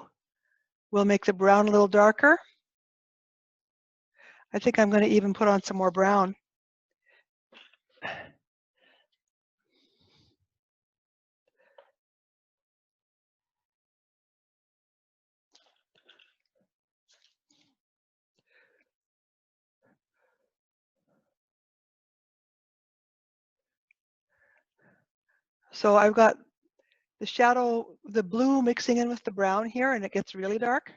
Speaker 1: will make the brown a little darker. I think I'm going to even put on some more brown. So I've got the shadow, the blue mixing in with the brown here, and it gets really dark.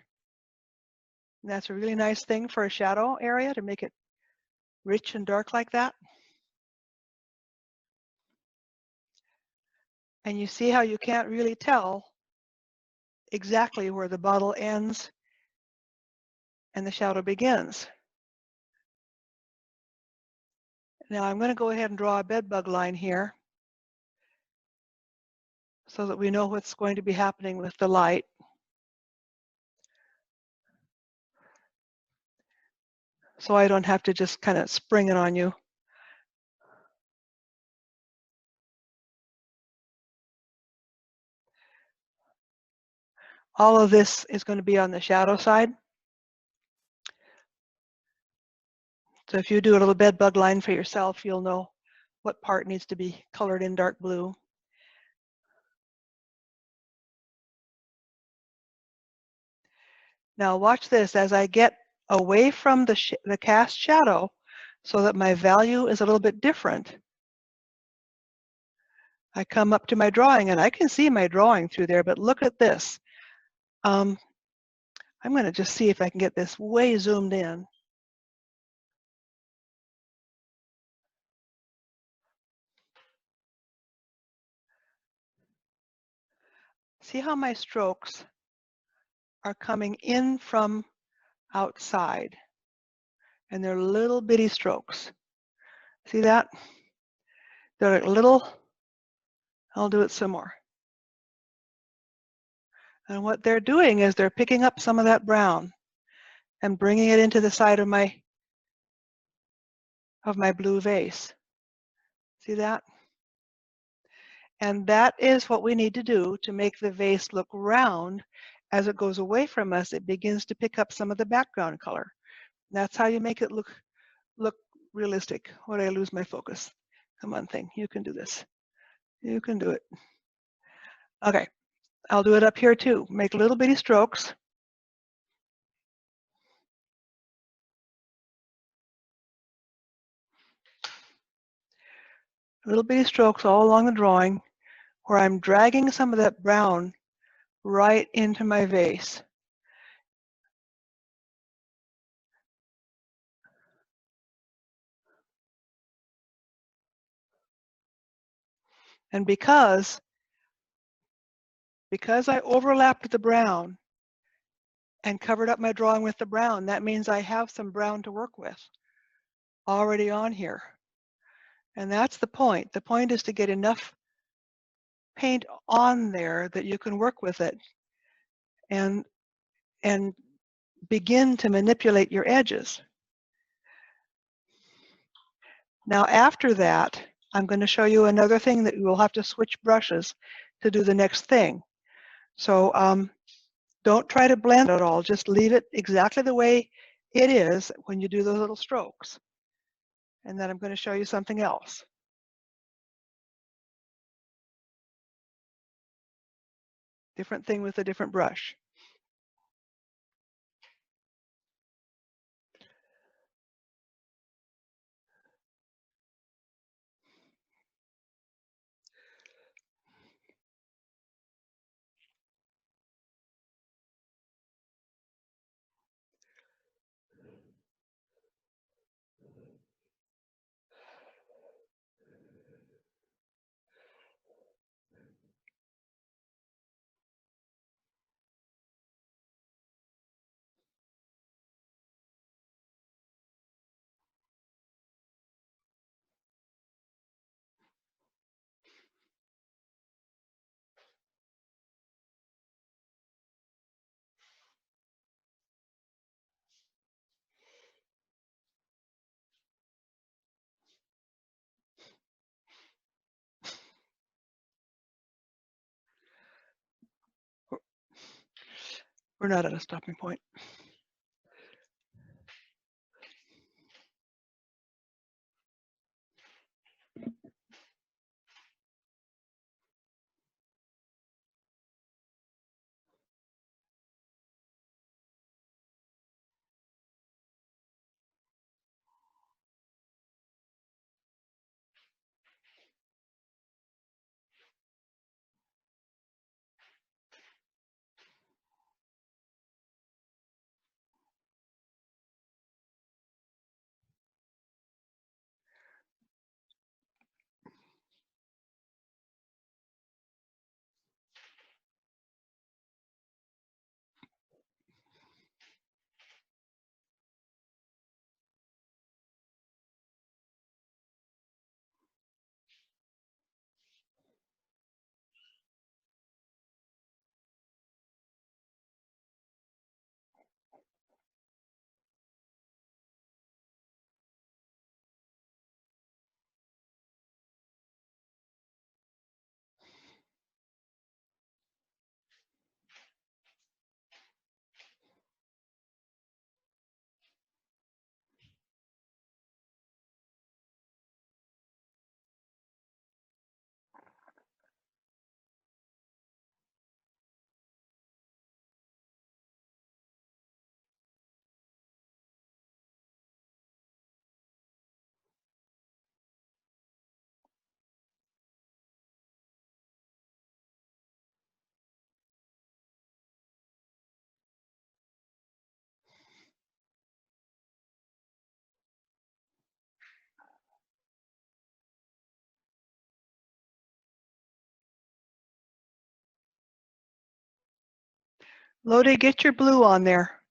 Speaker 1: And that's a really nice thing for a shadow area to make it rich and dark like that. And you see how you can't really tell exactly where the bottle ends and the shadow begins. Now I'm going to go ahead and draw a bed bug line here so that we know what's going to be happening with the light. So I don't have to just kind of spring it on you. All of this is going to be on the shadow side. So if you do a little bed bug line for yourself, you'll know what part needs to be colored in dark blue. Now watch this as I get away from the cast shadow so that my value is a little bit different. I come up to my drawing and I can see my drawing through there, but look at this. I'm going to just see if I can get this way zoomed in. See how my strokes are coming in from outside, and they're little bitty strokes. See that? They're like little, I'll do it some more. And what they're doing is they're picking up some of that brown and bringing it into the side of my blue vase. See that? And that is what we need to do to make the vase look round. As it goes away from us, it begins to pick up some of the background color. That's how you make it look realistic. Why did I lose my focus? Come on, thing, you can do this. You can do it. Okay, I'll do it up here too. Make little bitty strokes. Little bitty strokes all along the drawing where I'm dragging some of that brown right into my vase. And because I overlapped the brown and covered up my drawing with the brown, that means I have some brown to work with already on here. And that's the point. The point is to get enough paint on there that you can work with it and begin to manipulate your edges. Now after that, I'm going to show you another thing that you will have to switch brushes to do the next thing. So don't try to blend it all, just leave it exactly the way it is when you do those little strokes. And then I'm going to show you something else. Different thing with a different brush. We're not at a stopping point. Lodi, get your blue on there.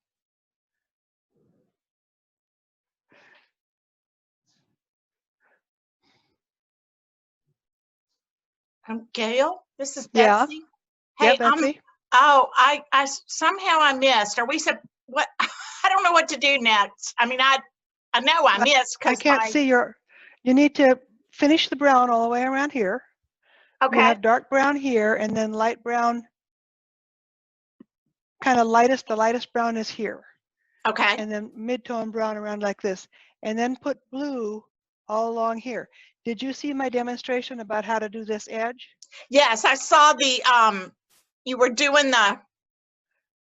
Speaker 3: Gail, this is
Speaker 1: Yeah.
Speaker 3: Betsy.
Speaker 1: Yeah,
Speaker 3: Hey,
Speaker 1: Betsy.
Speaker 3: somehow I missed. Are we what? I don't know what to do next. I mean, I know I missed
Speaker 1: I
Speaker 3: because
Speaker 1: can't see your, you need to finish the brown all the way around here. You
Speaker 3: Okay,
Speaker 1: have dark brown here and then light brown, kind of lightest, the lightest brown is here.
Speaker 3: okay.
Speaker 1: And then mid-tone brown around like this. And then put blue all along here. Did you see my demonstration about how to do this edge?
Speaker 3: Yes, I saw the you were doing the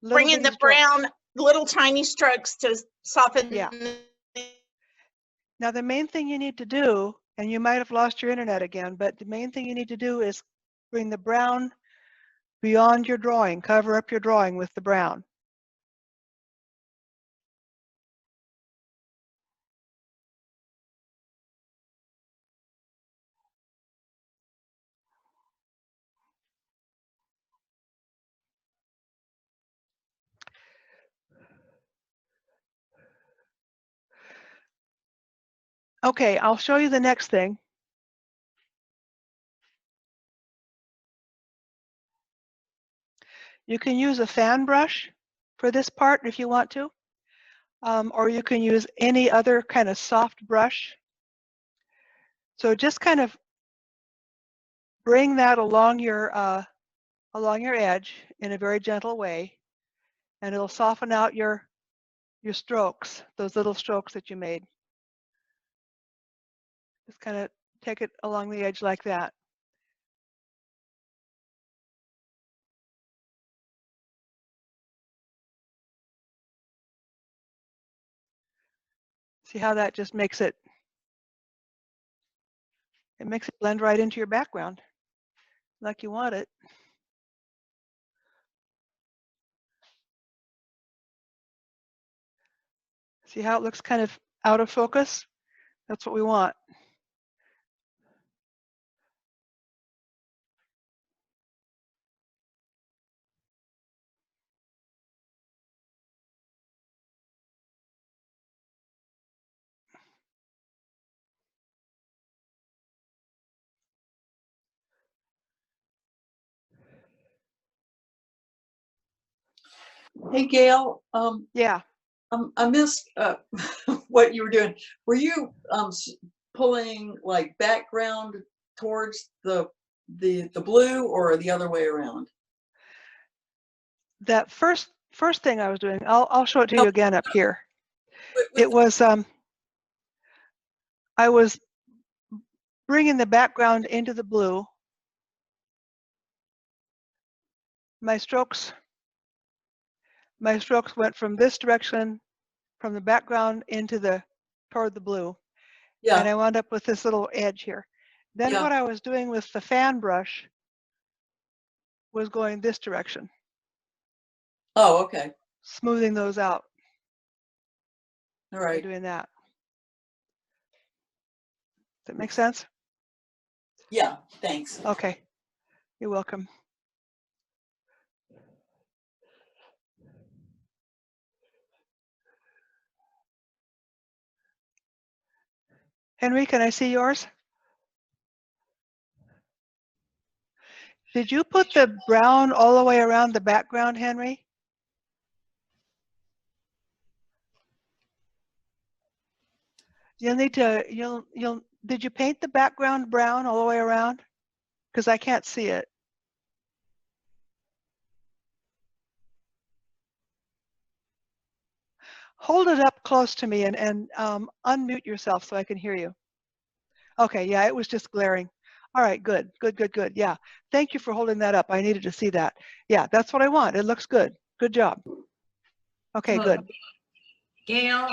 Speaker 1: Little
Speaker 3: bringing
Speaker 1: bitty
Speaker 3: the
Speaker 1: strokes.
Speaker 3: brown little tiny strokes to soften.
Speaker 1: Yeah. Now the main thing you need to do, and you might have lost your internet again, but the main thing you need to do is bring the brown beyond your drawing, cover up your drawing with the brown. Okay, I'll show you the next thing. You can use a fan brush for this part if you want to, or you can use any other kind of soft brush. So just kind of bring that along your edge in a very gentle way, and it'll soften out your strokes, those little strokes that you made. Just kind of take it along the edge like that. See how that just makes it blend right into your background like you want it. See how it looks kind of out of focus? That's what we want.
Speaker 9: Hey, Gail,
Speaker 1: Yeah.
Speaker 9: I missed what you were doing. Were you pulling like background towards the blue or the other way around?
Speaker 1: That first thing I was doing, I'll show it to
Speaker 9: No.
Speaker 1: you again up here.
Speaker 9: With
Speaker 1: It was I was bringing the background into the blue. My strokes went from this direction, from the background toward the blue.
Speaker 9: yeah,
Speaker 1: And I wound up with this little edge here. Then
Speaker 9: yeah.
Speaker 1: what I was doing with the fan brush was going this direction,
Speaker 9: Oh, okay.
Speaker 1: smoothing those out.
Speaker 9: All right.
Speaker 1: Doing that. Does that make sense?
Speaker 9: Yeah, thanks.
Speaker 1: Okay. You're welcome. Henry, can I see yours? Did you put the brown all the way around the background, Henry? You'll need to, did you paint the background brown all the way around? Because I can't see it. Hold it up close to me and unmute yourself so I can hear you. Okay, yeah, it was just glaring. All right, good. Yeah, thank you for holding that up. I needed to see that. Yeah, that's what I want. It looks good. Good job. Okay, good.
Speaker 10: Gail.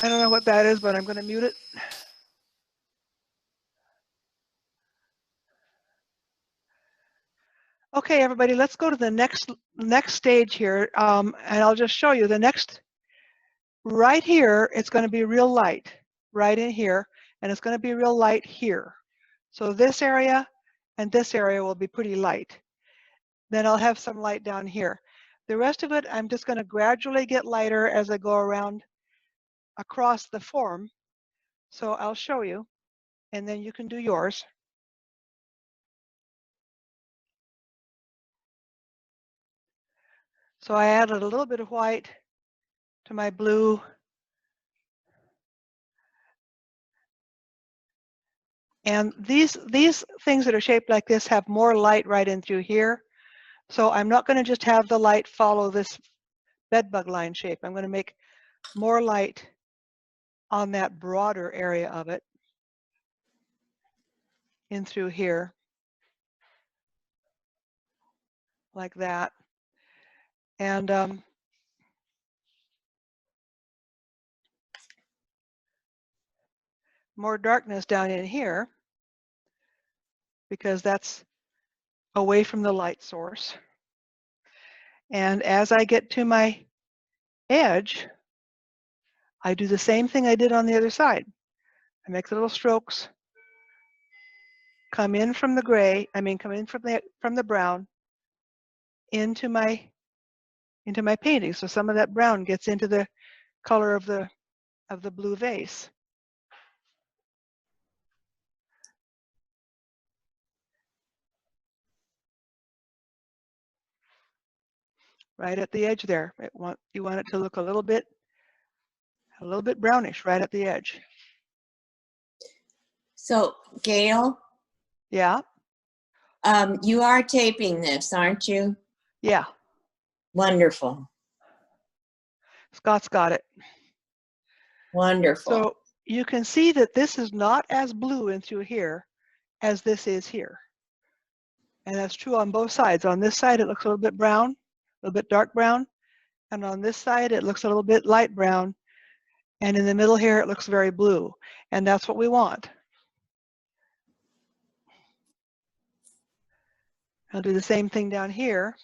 Speaker 1: I don't know what that is, but I'm going to mute it. Okay, everybody, let's go to the next stage here, and I'll just show you the next. Right here, it's going to be real light, right in here, and it's going to be real light here. So this area and this area will be pretty light. Then I'll have some light down here. The rest of it, I'm just going to gradually get lighter as I go around across the form. So I'll show you, and then you can do yours. So I added a little bit of white to my blue. And these things that are shaped like this have more light right in through here. So I'm not going to just have the light follow this bedbug line shape. I'm going to make more light on that broader area of it in through here, like that. And more darkness down in here, because that's away from the light source. And as I get to my edge, I do the same thing I did on the other side. I make the little strokes, come in from the gray, come in from the brown into my painting. So some of that brown gets into the color of the blue vase. Right at the edge there. You want it to look a little bit brownish right at the edge.
Speaker 10: So, Gail,
Speaker 1: Yeah,
Speaker 10: you are taping this, aren't you?
Speaker 1: yeah.
Speaker 10: Wonderful.
Speaker 1: Scott's got it.
Speaker 10: Wonderful.
Speaker 1: So you can see that this is not as blue in through here as this is here. And that's true on both sides. On this side, it looks a little bit brown, a little bit dark brown. And on this side, it looks a little bit light brown. And in the middle here, it looks very blue. And that's what we want. I'll do the same thing down here.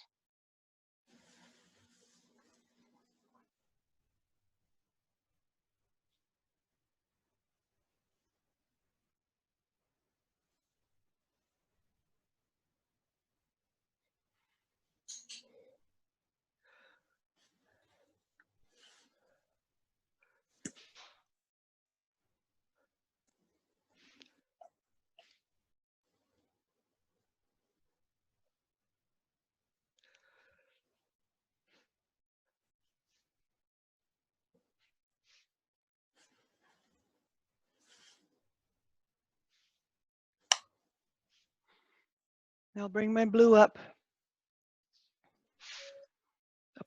Speaker 1: I'll bring my blue up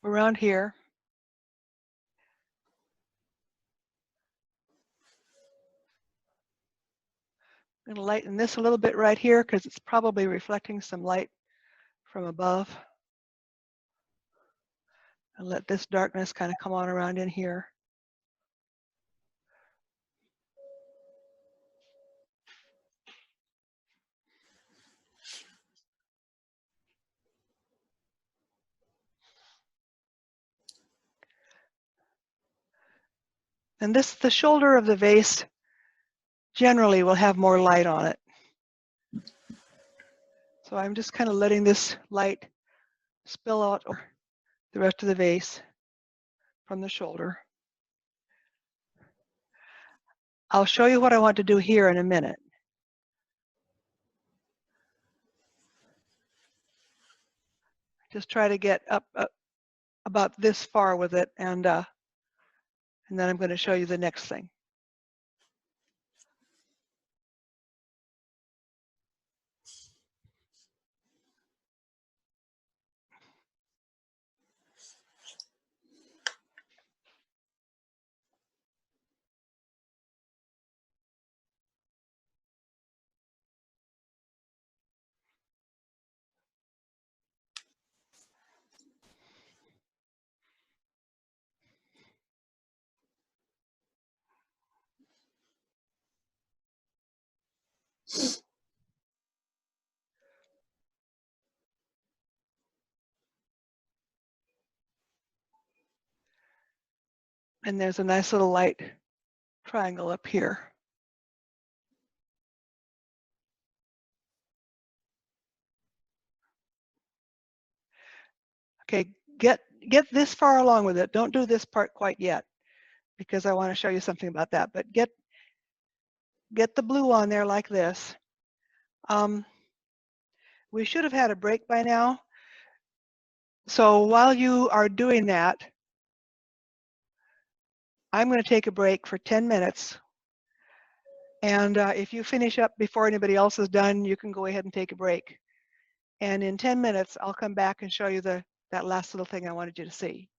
Speaker 1: around here. I'm going to lighten this a little bit right here because it's probably reflecting some light from above. And let this darkness kind of come on around in here. And the shoulder of the vase generally will have more light on it. So I'm just kind of letting this light spill out over the rest of the vase from the shoulder. I'll show you what I want to do here in a minute. Just try to get up about this far with it, and then I'm going to show you the next thing. And there's a nice little light triangle up here. Okay, get this far along with it. Don't do this part quite yet, because I want to show you something about that. But get the blue on there like this. We should have had a break by now. So while you are doing that, I'm going to take a break for 10 minutes. And if you finish up before anybody else is done, you can go ahead and take a break. And in 10 minutes, I'll come back and show you that last little thing I wanted you to see.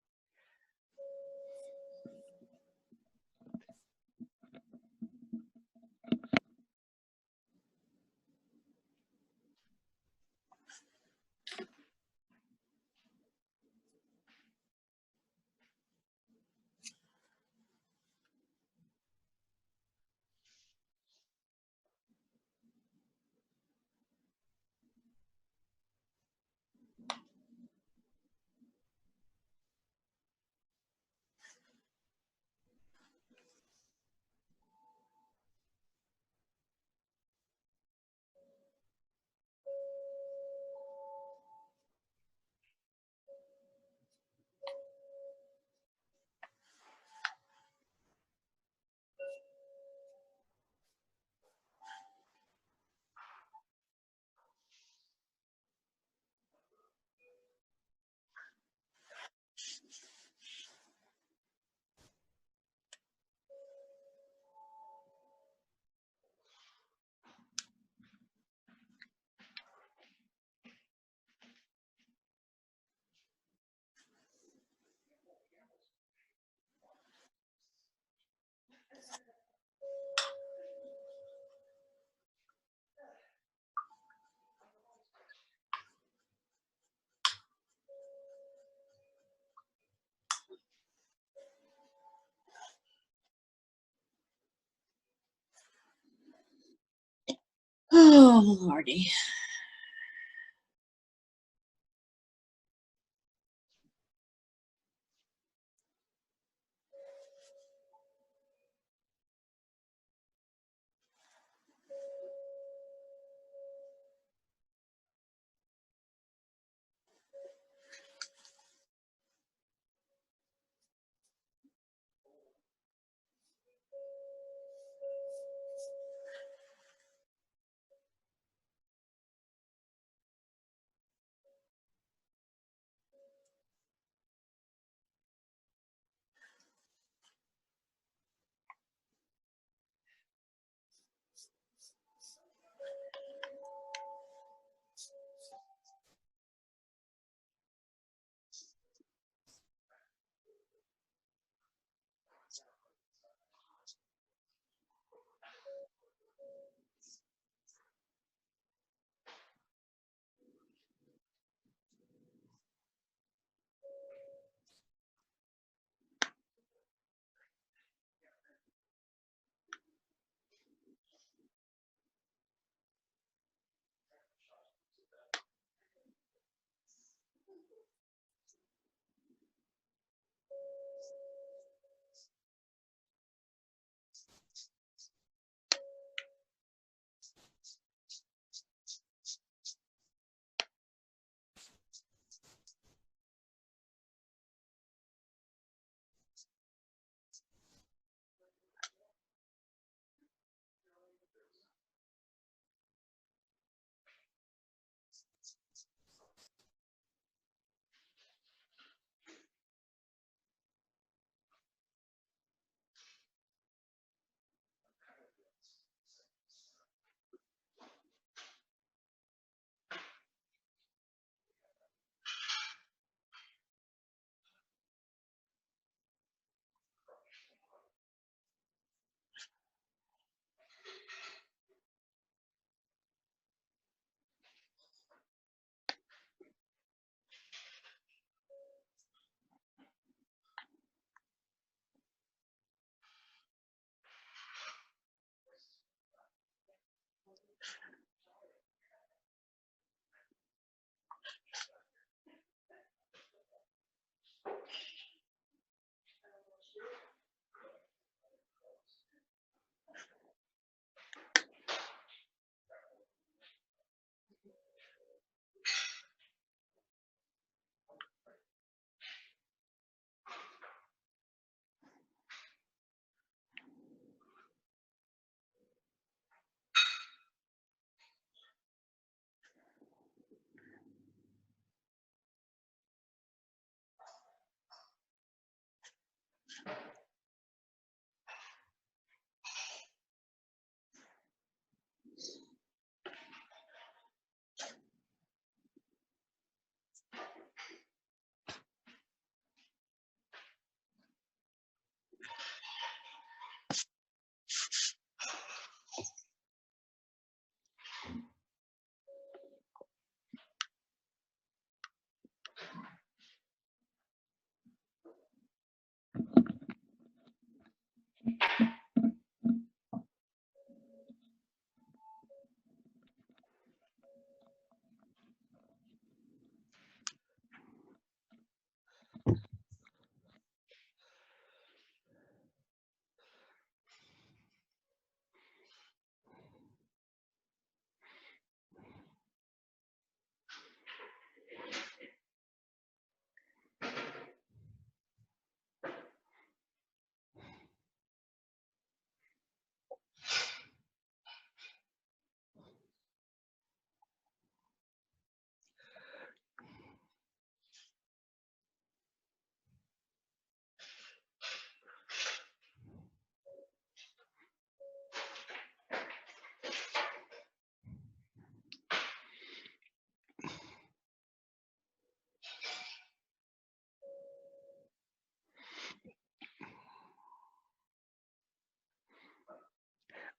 Speaker 10: Oh, Lordy.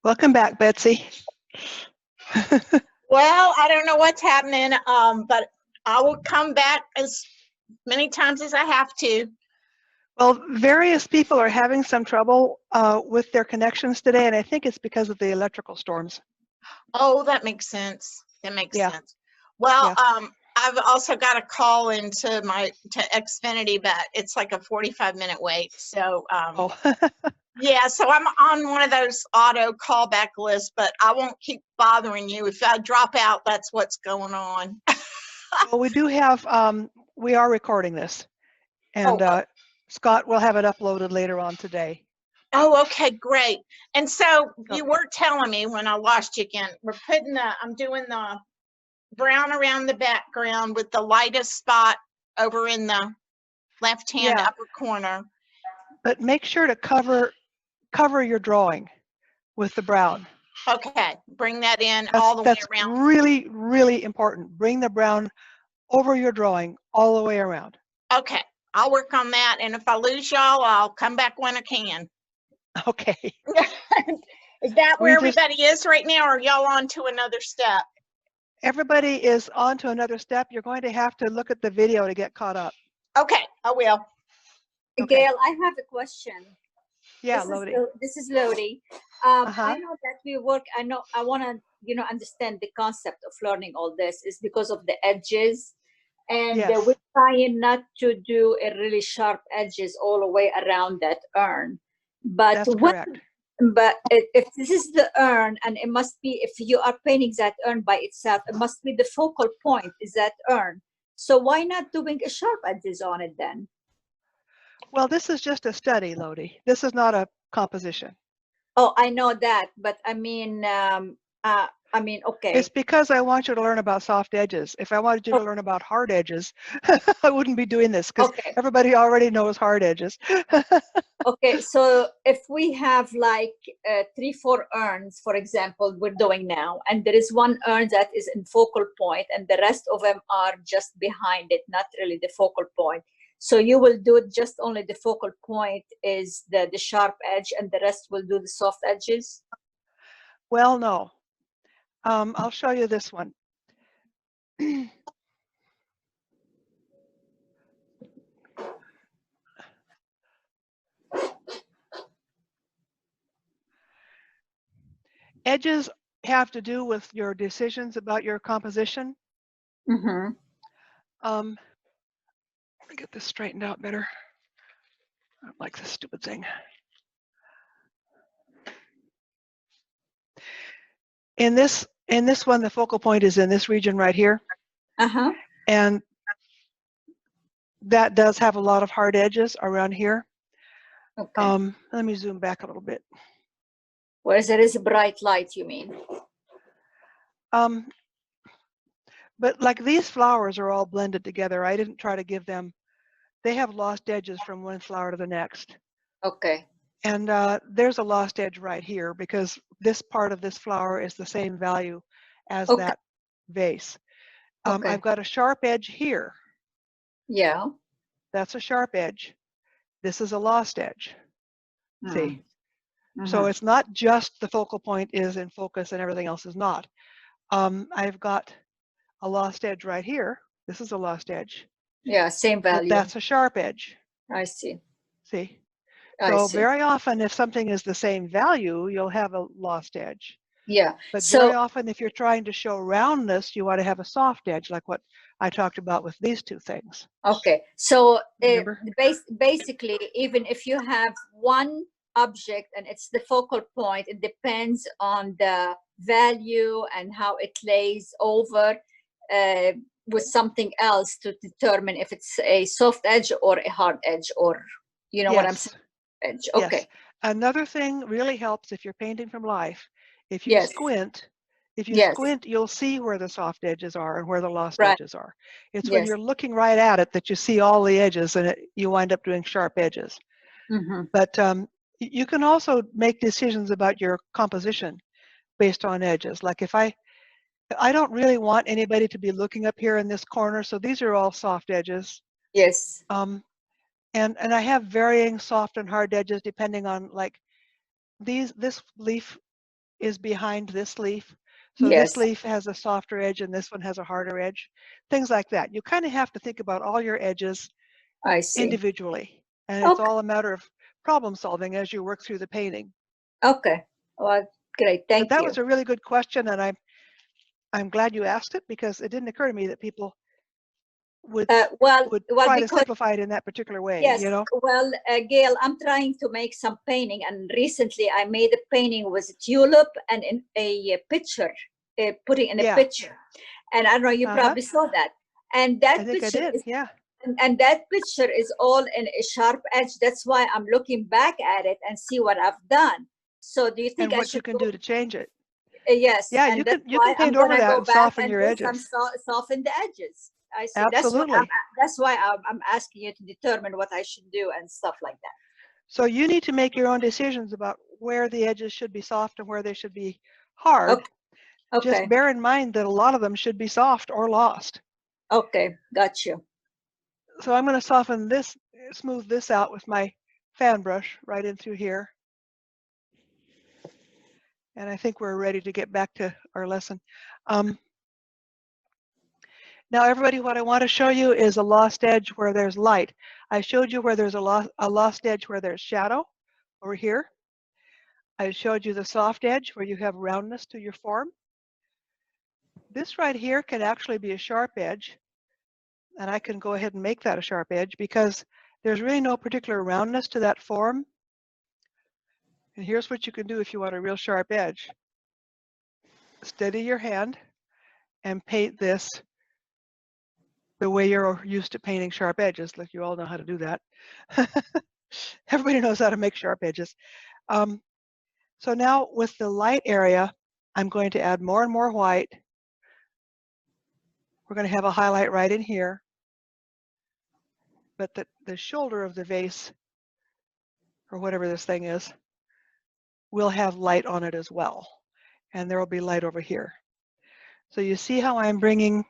Speaker 1: Welcome back, Betsy.
Speaker 3: Well, I don't know what's happening, but I will come back as many times as I have to.
Speaker 1: Well, various people are having some trouble with their connections today, and I think it's because of the electrical storms.
Speaker 3: Oh, that makes sense. That makes
Speaker 1: Yeah.
Speaker 3: sense. Well,
Speaker 1: Yeah.
Speaker 3: I've also got a call into to Xfinity, but it's like a 45-minute wait. So,
Speaker 1: Oh.
Speaker 3: yeah, so I'm on one of those auto callback lists, but I won't keep bothering you. If I drop out, that's what's going on.
Speaker 1: Well, we do have, we are recording this, and
Speaker 3: Oh,
Speaker 1: Scott will have it uploaded later on today.
Speaker 3: Oh, okay, great. And so
Speaker 1: Oh.
Speaker 3: you were telling me when I lost you again, I'm doing the brown around the background with the lightest spot over in the left-hand
Speaker 1: Yeah.
Speaker 3: upper corner.
Speaker 1: But make sure to cover your drawing with the brown.
Speaker 3: Okay, bring that in all the way
Speaker 1: That's
Speaker 3: around.
Speaker 1: really, really important. Bring the brown over your drawing all the way around.
Speaker 3: Okay, I'll work on that. And if I lose y'all, I'll come back when I can.
Speaker 1: Okay.
Speaker 3: Is that
Speaker 1: We
Speaker 3: where
Speaker 1: just-
Speaker 3: everybody is right now, or are y'all on to another step?
Speaker 1: Everybody is on to another step. You're going to have to look at the video to get caught up.
Speaker 3: Okay, I will.
Speaker 1: Okay.
Speaker 11: Gail, I have a question.
Speaker 1: Yeah,
Speaker 11: This is
Speaker 1: Lodi.
Speaker 11: This is Lodi.
Speaker 1: Uh-huh.
Speaker 11: I know that we work. I know. I want to, understand the concept of learning all this is because of the edges, and
Speaker 1: Yes.
Speaker 11: we're trying not to do a really sharp edges all the way around that urn. But
Speaker 1: That's correct.
Speaker 11: But if this is the urn, and it must be, if you are painting that urn by itself, it must be the focal point is that urn. So why not doing a sharp edges on it then?
Speaker 1: Well, this is just a study, Lodi. This is not a composition.
Speaker 11: Oh, I know that, but I mean, okay.
Speaker 1: It's because I want you to learn about soft edges. If I wanted you to learn about hard edges, I wouldn't be doing this because
Speaker 11: Okay.
Speaker 1: everybody already knows hard edges.
Speaker 11: Okay, so if we have like 3-4 urns, for example, we're doing now, and there is one urn that is in focal point, and the rest of them are just behind it, not really the focal point. So you will do it just only the focal point is the sharp edge, and the rest will do the soft edges?
Speaker 1: Well, no. I'll show you this one. Edges have to do with your decisions about your composition.
Speaker 11: Mm-hmm.
Speaker 1: Let me get this straightened out better. I don't like this stupid thing. In this one, the focal point is in this region right here.
Speaker 11: Uh-huh.
Speaker 1: And that does have a lot of hard edges around here.
Speaker 11: Okay.
Speaker 1: Let me zoom back a little bit.
Speaker 11: Whereas there is a bright light, you mean?
Speaker 1: But like these flowers are all blended together. I didn't try to give them, they have lost edges from one flower to the next.
Speaker 11: Okay.
Speaker 1: And there's a lost edge right here because this part of this flower is the same value as
Speaker 11: Okay.
Speaker 1: that vase.
Speaker 11: Okay.
Speaker 1: I've got a sharp edge here.
Speaker 11: Yeah.
Speaker 1: That's a sharp edge. This is a lost edge. See? So it's not just the focal point is in focus and everything else is not. I've got a lost edge right here. This is a lost edge.
Speaker 11: Yeah, same
Speaker 1: But
Speaker 11: value.
Speaker 1: that's a sharp edge.
Speaker 11: I see.
Speaker 1: See?
Speaker 11: I
Speaker 1: So
Speaker 11: see.
Speaker 1: very often if something is the same value, you'll have a lost edge.
Speaker 11: Yeah.
Speaker 1: But
Speaker 11: So
Speaker 1: very often if you're trying to show roundness, you want to have a soft edge like what I talked about with these two things.
Speaker 11: okay. So
Speaker 1: Remember?
Speaker 11: basically, even if you have one object and it's the focal point, it depends on the value and how it lays over with something else to determine if it's a soft edge or a hard edge, or you know what I'm saying? Edge. Okay.
Speaker 1: Yes. Another thing really helps if you're painting from life. If you
Speaker 11: Yes.
Speaker 1: squint,
Speaker 11: Yes.
Speaker 1: you'll see where the soft edges are and where the lost
Speaker 11: Right.
Speaker 1: edges are. It's when
Speaker 11: Yes.
Speaker 1: you're looking right at it that you see all the edges and you wind up doing sharp edges.
Speaker 11: Mm-hmm.
Speaker 1: But you can also make decisions about your composition based on edges. Like if I don't really want anybody to be looking up here in this corner, so these are all soft edges.
Speaker 11: Yes.
Speaker 1: And I have varying soft and hard edges depending on like this leaf is behind this leaf. So this
Speaker 11: Yes,
Speaker 1: leaf has a softer edge and this one has a harder edge. Things like that. You kind of have to think about all your edges
Speaker 11: I see.
Speaker 1: individually. And it's
Speaker 11: Okay,
Speaker 1: all a matter of problem solving as you work through the painting.
Speaker 11: okay. Well, great,
Speaker 1: But
Speaker 11: thank
Speaker 1: that
Speaker 11: you.
Speaker 1: was a really good question, and I'm glad you asked it because it didn't occur to me that people would
Speaker 11: Well,
Speaker 1: try to
Speaker 11: because
Speaker 1: simplify it in that particular way,
Speaker 11: yes,
Speaker 1: you know?
Speaker 11: well, Gail, I'm trying to make some painting, and recently I made a painting with a tulip and in a picture, putting in a
Speaker 1: Yeah.
Speaker 11: picture. And I don't know, you
Speaker 1: Uh-huh.
Speaker 11: probably saw that. And that
Speaker 1: I think I
Speaker 11: picture
Speaker 1: did,
Speaker 11: is,
Speaker 1: yeah.
Speaker 11: and that picture is all in a sharp edge. That's why I'm looking back at it and see what I've done. So do you think
Speaker 1: And
Speaker 11: I
Speaker 1: what
Speaker 11: should
Speaker 1: you can
Speaker 11: go?
Speaker 1: do to change it.
Speaker 11: Yes,
Speaker 1: Yeah,
Speaker 11: and
Speaker 1: you
Speaker 11: that's
Speaker 1: can
Speaker 11: why I'm
Speaker 1: paint over
Speaker 11: gonna
Speaker 1: that
Speaker 11: go
Speaker 1: and
Speaker 11: back
Speaker 1: soften
Speaker 11: and
Speaker 1: your
Speaker 11: do some
Speaker 1: edges.
Speaker 11: soften the edges. I see.
Speaker 1: Absolutely.
Speaker 11: That's why I'm asking you to determine what I should do and stuff like that.
Speaker 1: So you need to make your own decisions about where the edges should be soft and where they should be hard.
Speaker 11: Okay.
Speaker 1: Just bear in mind that a lot of them should be soft or lost.
Speaker 11: Okay, got you.
Speaker 1: So I'm going to soften this, smooth this out with my fan brush right in through here. And I think we're ready to get back to our lesson. Now, everybody, what I want to show you is a lost edge where there's light. I showed you where there's a lost edge where there's shadow over here. I showed you the soft edge where you have roundness to your form. This right here can actually be a sharp edge, and I can go ahead and make that a sharp edge because there's really no particular roundness to that form. And here's what you can do if you want a real sharp edge. Steady your hand and paint this the way you're used to painting sharp edges. Like you all know how to do that. Everybody knows how to make sharp edges. So now with the light area, I'm going to add more and more white. We're going to have a highlight right in here. But the shoulder of the vase, or whatever this thing is, will have light on it as well. And there will be light over here. So you see how I'm bringing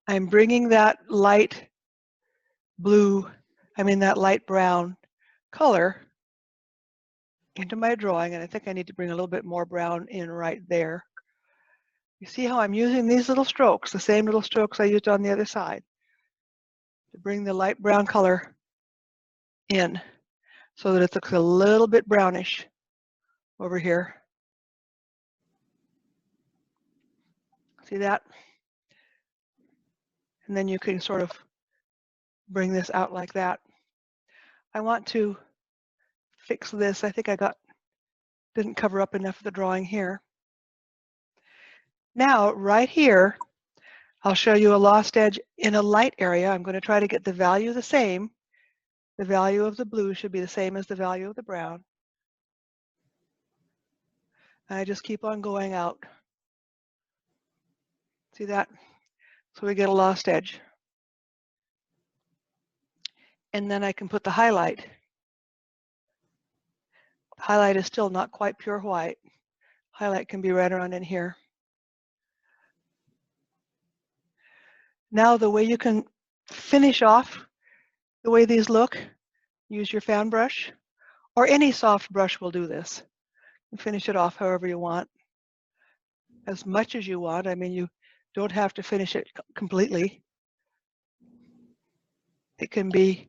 Speaker 1: that light blue, that light brown color into my drawing, and I think I need to bring a little bit more brown in right there. You see how I'm using these little strokes, the same little strokes I used on the other side, to bring the light brown color in so that it looks a little bit brownish over here. See that? And then you can sort of bring this out like that. I want to fix this. I think didn't cover up enough of the drawing here. Now, right here, I'll show you a lost edge in a light area. I'm going to try to get the value the same. The value of the blue should be the same as the value of the brown. And I just keep on going out. See that? So we get a lost edge. And then I can put the highlight. The highlight is still not quite pure white. Highlight can be right around in here. Now the way you can finish off the way these look, use your fan brush, or any soft brush will do this. You finish it off however you want, as much as you want. You don't have to finish it completely. It can be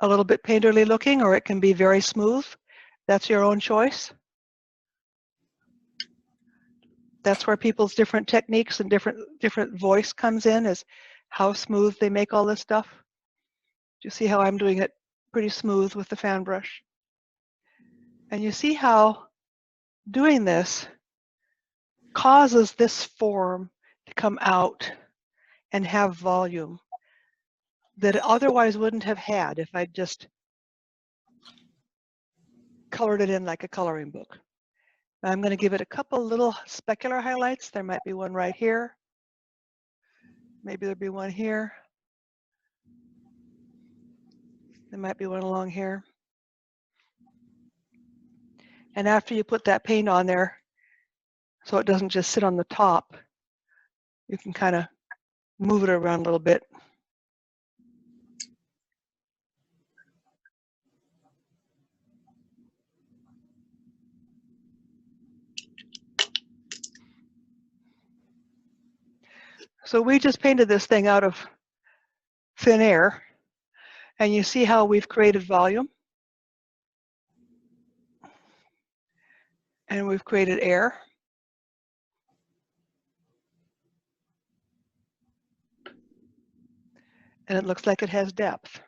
Speaker 1: a little bit painterly looking, or it can be very smooth. That's your own choice. That's where people's different techniques and different voice comes in, is how smooth they make all this stuff. You see how I'm doing it pretty smooth with the fan brush. And you see how doing this causes this form to come out and have volume that it otherwise wouldn't have had if I just colored it in like a coloring book. I'm going to give it a couple little specular highlights. There might be one right here. Maybe there'll be one here. There might be one along here. And after you put that paint on there, so it doesn't just sit on the top, you can kind of move it around a little bit. So we just painted this thing out of thin air, and you see how we've created volume, and we've created air. And it looks like it has depth.